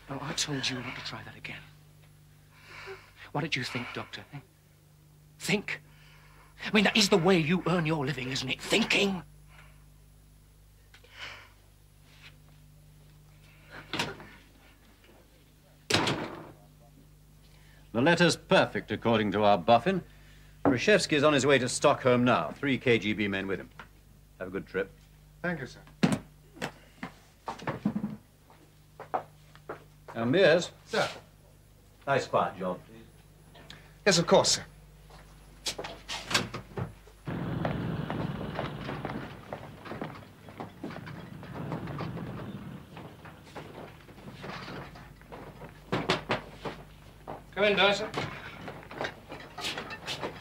I told you not to try that again. What did you think, Doctor? Eh? Think? I mean, that is the way you earn your living, isn't it? Thinking? The letter's perfect, according to our Buffin. Brzezinski is on his way to Stockholm now. 3 KGB men with him. Have a good trip. Thank you, sir. Now, Mears. Sir. Nice quiet job, please. Yes, of course, sir. Come in, Dyson.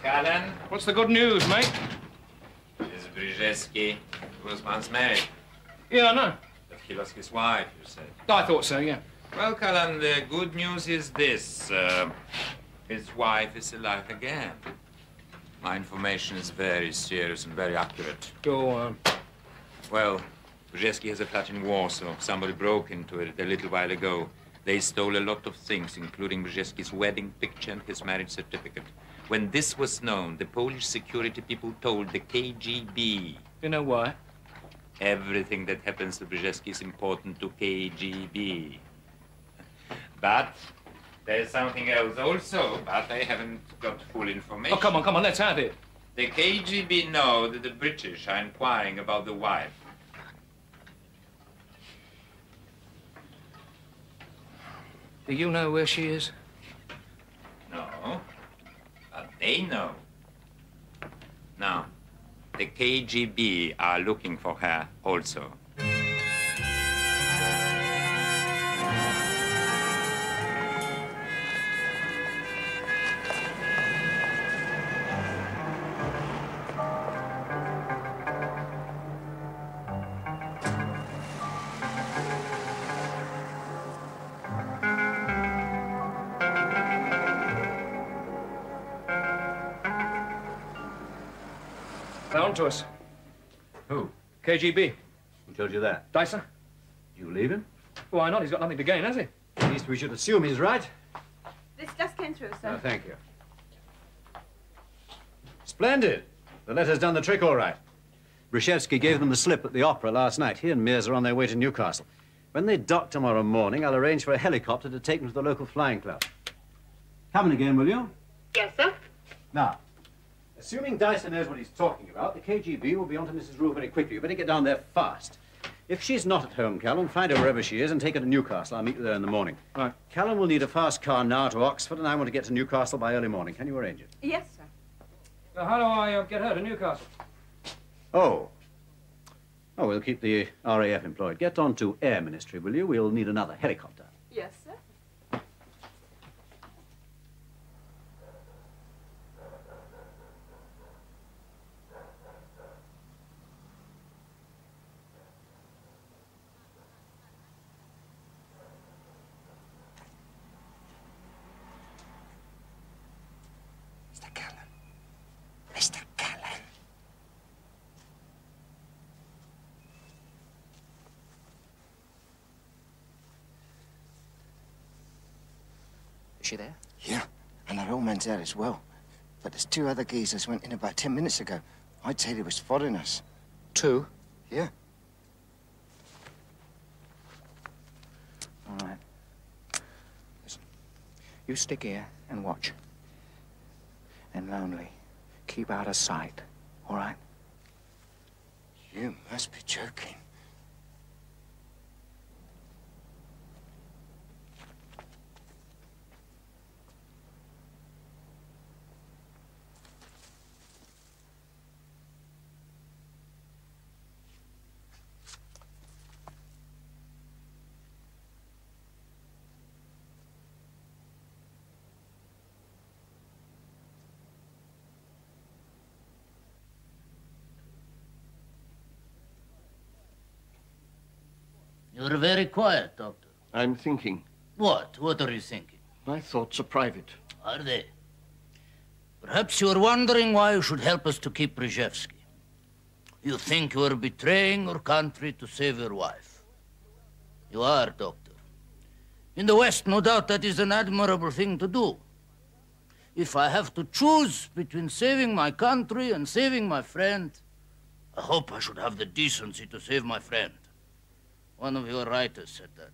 Callan? What's the good news, mate? This Brzezinski was once married. Yeah, I know. But he lost his wife, you said. I thought so, yeah. Well, Callan, the good news is this. His wife is alive again. My information is very serious and very accurate. Go on. Well, Brzezinski has a flat in Warsaw. Somebody broke into it a little while ago. They stole a lot of things, including Brzezinski's wedding picture and his marriage certificate. When this was known, the Polish security people told the KGB. You know why? Everything that happens to Brzezinski is important to KGB. But there's something else also, but I haven't got full information. Oh, come on, let's have it. The KGB know that the British are inquiring about the wife. Do you know where she is? No, but they know. Now, the KGB are looking for her also. They're on to us. Who? KGB. Who told you that? Dyson. You leave him? Why not? He's got nothing to gain, has he? At least we should assume he's right. This just came through, sir. No, thank you. Splendid. The letter's done the trick all right. Brzezinski gave them the slip at the opera last night. He and Mears are on their way to Newcastle. When they dock tomorrow morning, I'll arrange for a helicopter to take them to the local flying club. Come in again, will you? Yes, sir. Now, Assuming Dyson knows what he's talking about, the KGB will be on to Mrs. Rue very quickly. You better get down there fast. If she's not at home, Callan, find her wherever she is and take her to Newcastle. I'll meet you there in the morning. Right. Callan will need a fast car now to Oxford, and I want to get to Newcastle by early morning. Can you arrange it? Yes, sir. So how do I get her to Newcastle? Oh, we'll keep the RAF employed. Get on to Air Ministry, will you? We'll need another helicopter. Yes, sir. Mr. Callan. Mr. Callan. Is she there? Yeah, and her old man's out as well. But there's 2 other geezers went in about 10 minutes ago. I'd say they was foreigners. 2? Yeah. All right. Listen, you stick here and watch. And lonely. Keep out of sight, all right? You must be joking. You're very quiet, Doctor. I'm thinking. What? What are you thinking? My thoughts are private. Are they? Perhaps you are wondering why you should help us to keep Brzezinski. You think you are betraying your country to save your wife. You are, Doctor. In the West, no doubt that is an admirable thing to do. If I have to choose between saving my country and saving my friend, I hope I should have the decency to save my friend. One of your writers said that.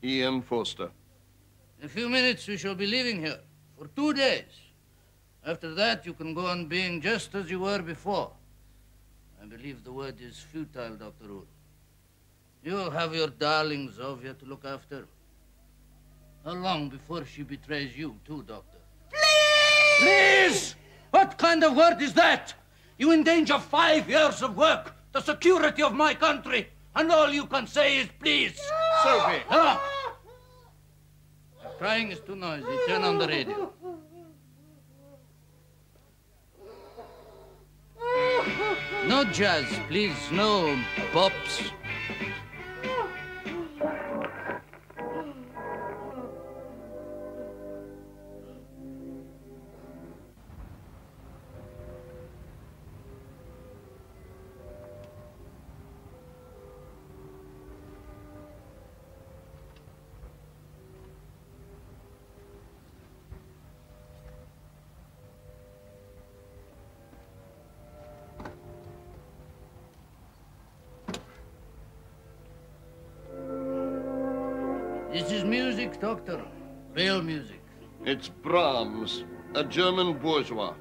E.M. Foster. In a few minutes, we shall be leaving here for 2 days. After that, you can go on being just as you were before. I believe the word is futile, Dr. Wood. You will have your darling Zovia to look after. How long before she betrays you, too, Doctor? Please! Please! What kind of word is that? You endanger 5 years of work, the security of my country, and all you can say is please. Sophie! Ah! The crying is too noisy. Turn on the radio. No jazz, please. No bops. This is music, Doctor. Real music. It's Brahms, a German bourgeois.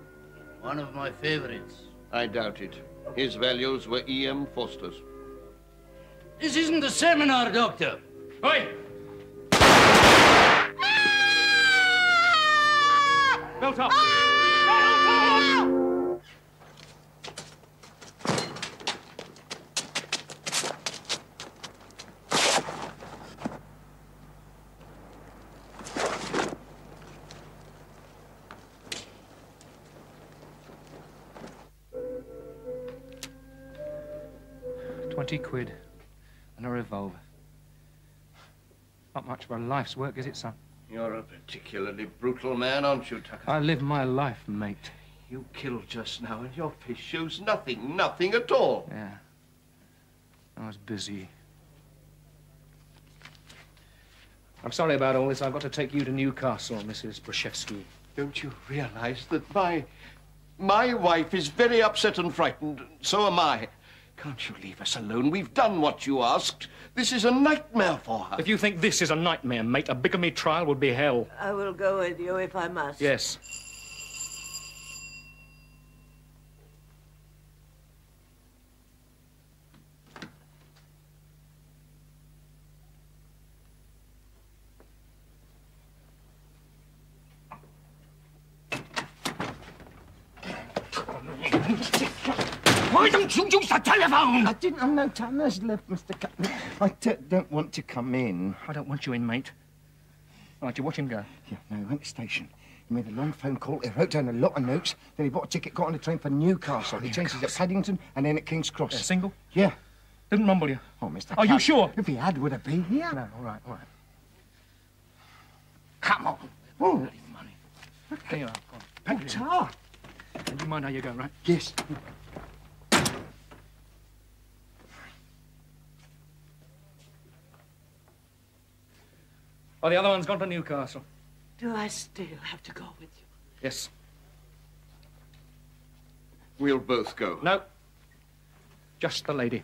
One of my favorites. I doubt it. His values were E.M. Foster's. This isn't a seminar, Doctor. Oi! Belt up! £20 and a revolver. Not much of a life's work, is it, son? You're a particularly brutal man, aren't you, Tucker? I live my life, mate. You killed just now, and your face shows nothing at all. Yeah. I was busy. I'm sorry about all this. I've got to take you to Newcastle, Mrs. Brzezinski. Don't you realize that my wife is very upset and frightened? So am I. Can't you leave us alone? We've done what you asked. This is a nightmare for her. If you think this is a nightmare, mate, a bigamy trial would be hell. I will go with you if I must. Yes. Why don't you use the telephone? I didn't have no time left, Mr. Captain. I don't want to come in. I don't want you in, mate. All right, you watch him go. Yeah, no, he went to the station. He made a long phone call. He wrote down a lot of notes. Then he bought a ticket, got on the train for Newcastle. He changed his at Paddington and then at King's Cross. Single? Yeah. Didn't mumble you? Oh, Mr. Are you sure? If he had, would have been here. No, all right, all right. Come on. Oh. Bloody money. There you are. Go on. Pack your tar. And you mind how you go, right? Yes. Oh, the other one's gone to Newcastle. Do I still have to go with you? Yes. We'll both go. No. Just the lady.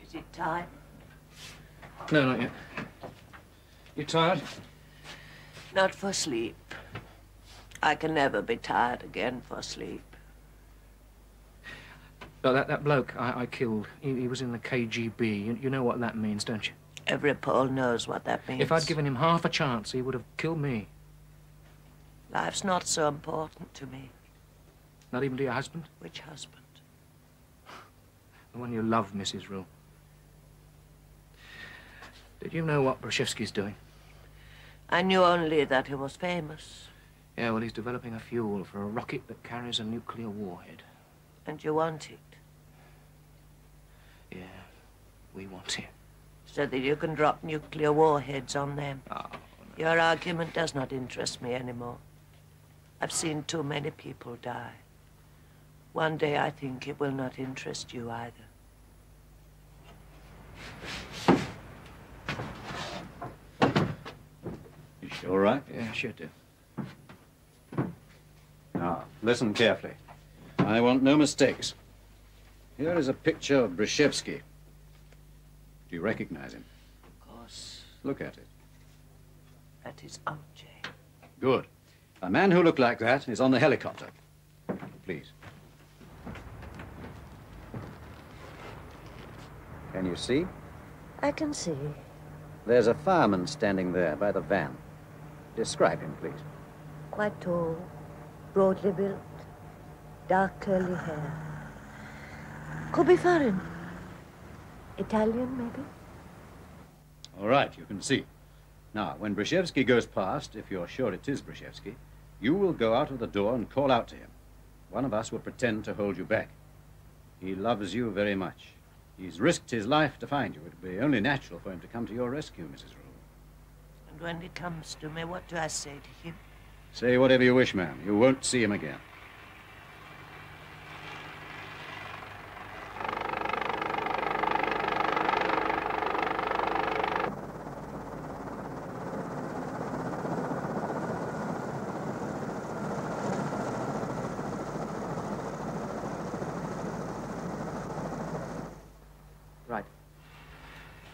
Is it time? No, not yet. You tired? Not for sleep. I can never be tired again for sleep. No, that bloke I killed, he was in the KGB. You know what that means, don't you? Every Pole knows what that means. If I'd given him half a chance, he would have killed me. Life's not so important to me. Not even to your husband? Which husband? The one you love, Mrs. Rule. Did you know what Brzezinski's doing? I knew only that he was famous. Yeah, well, he's developing a fuel for a rocket that carries a nuclear warhead. And you want it? Yeah, we want it. So that you can drop nuclear warheads on them. Oh, no. Your argument does not interest me anymore. I've seen too many people die. One day I think it will not interest you either. You sure right? Yeah, sure do. Now, listen carefully. I want no mistakes. Here is a picture of Brzezinski. Do you recognize him? Of course. Look at it. That is Aunt Jane. Good. A man who looked like that is on the helicopter. Please. Can you see? I can see. There's a fireman standing there by the van. Describe him, please. Quite tall, broadly built, dark curly hair. Could be foreign. Italian, maybe? All right, you can see. Now, when Brzezinski goes past, if you're sure it is Brzezinski, you will go out of the door and call out to him. One of us will pretend to hold you back. He loves you very much. He's risked his life to find you. It would be only natural for him to come to your rescue, Mrs. Rule. And when he comes to me, what do I say to him? Say whatever you wish, ma'am. You won't see him again.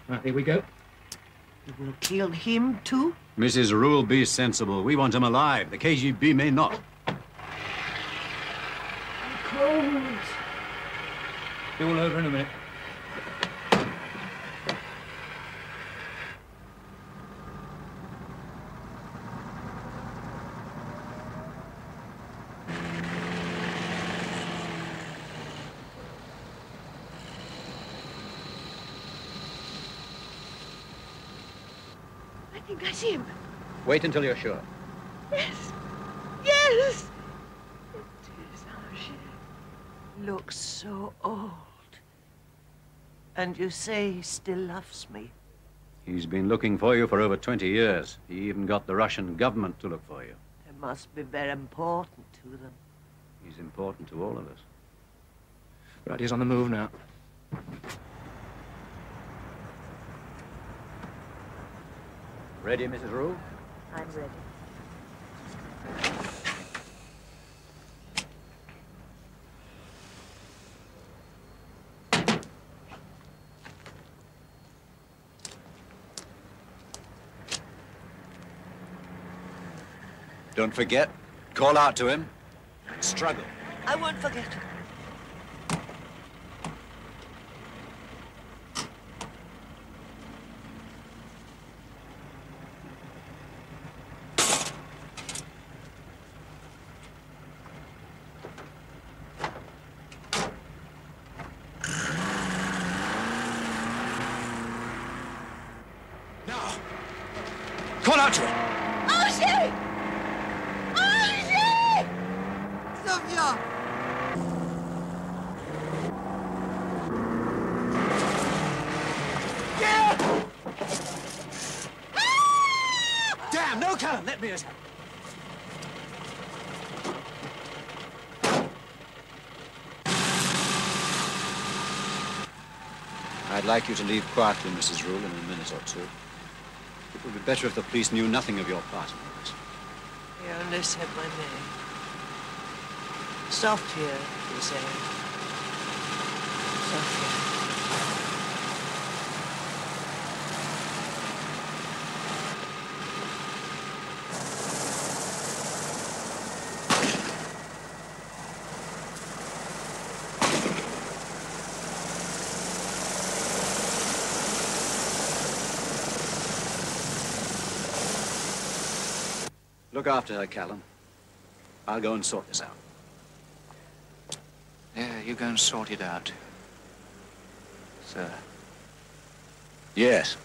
Right, here we go. You will kill him, too? Mrs. Rule, be sensible. We want him alive. The KGB may not. I'm cold. Be all over in a minute. I think I see him. Wait until you're sure. Yes. Yes. It is Angers. Looks so old. And you say he still loves me. He's been looking for you for over 20 years. He even got the Russian government to look for you. It must be very important to them. He's important to all of us. Right, he's on the move now. Ready, Mrs. Rule? I'm ready. Don't forget, call out to him and struggle. I won't forget. Call out to him. Archie! Archie! Sophia! Damn, no, Callan, let me as I'd like you to leave quietly, Mrs. Rule, in a minute or two. It would be better if the police knew nothing of your part in this. You only said my name. Sophia, you say. Sophia. Look after her, Callan. I'll go and sort this out. Yeah, you go and sort it out, sir. Yes.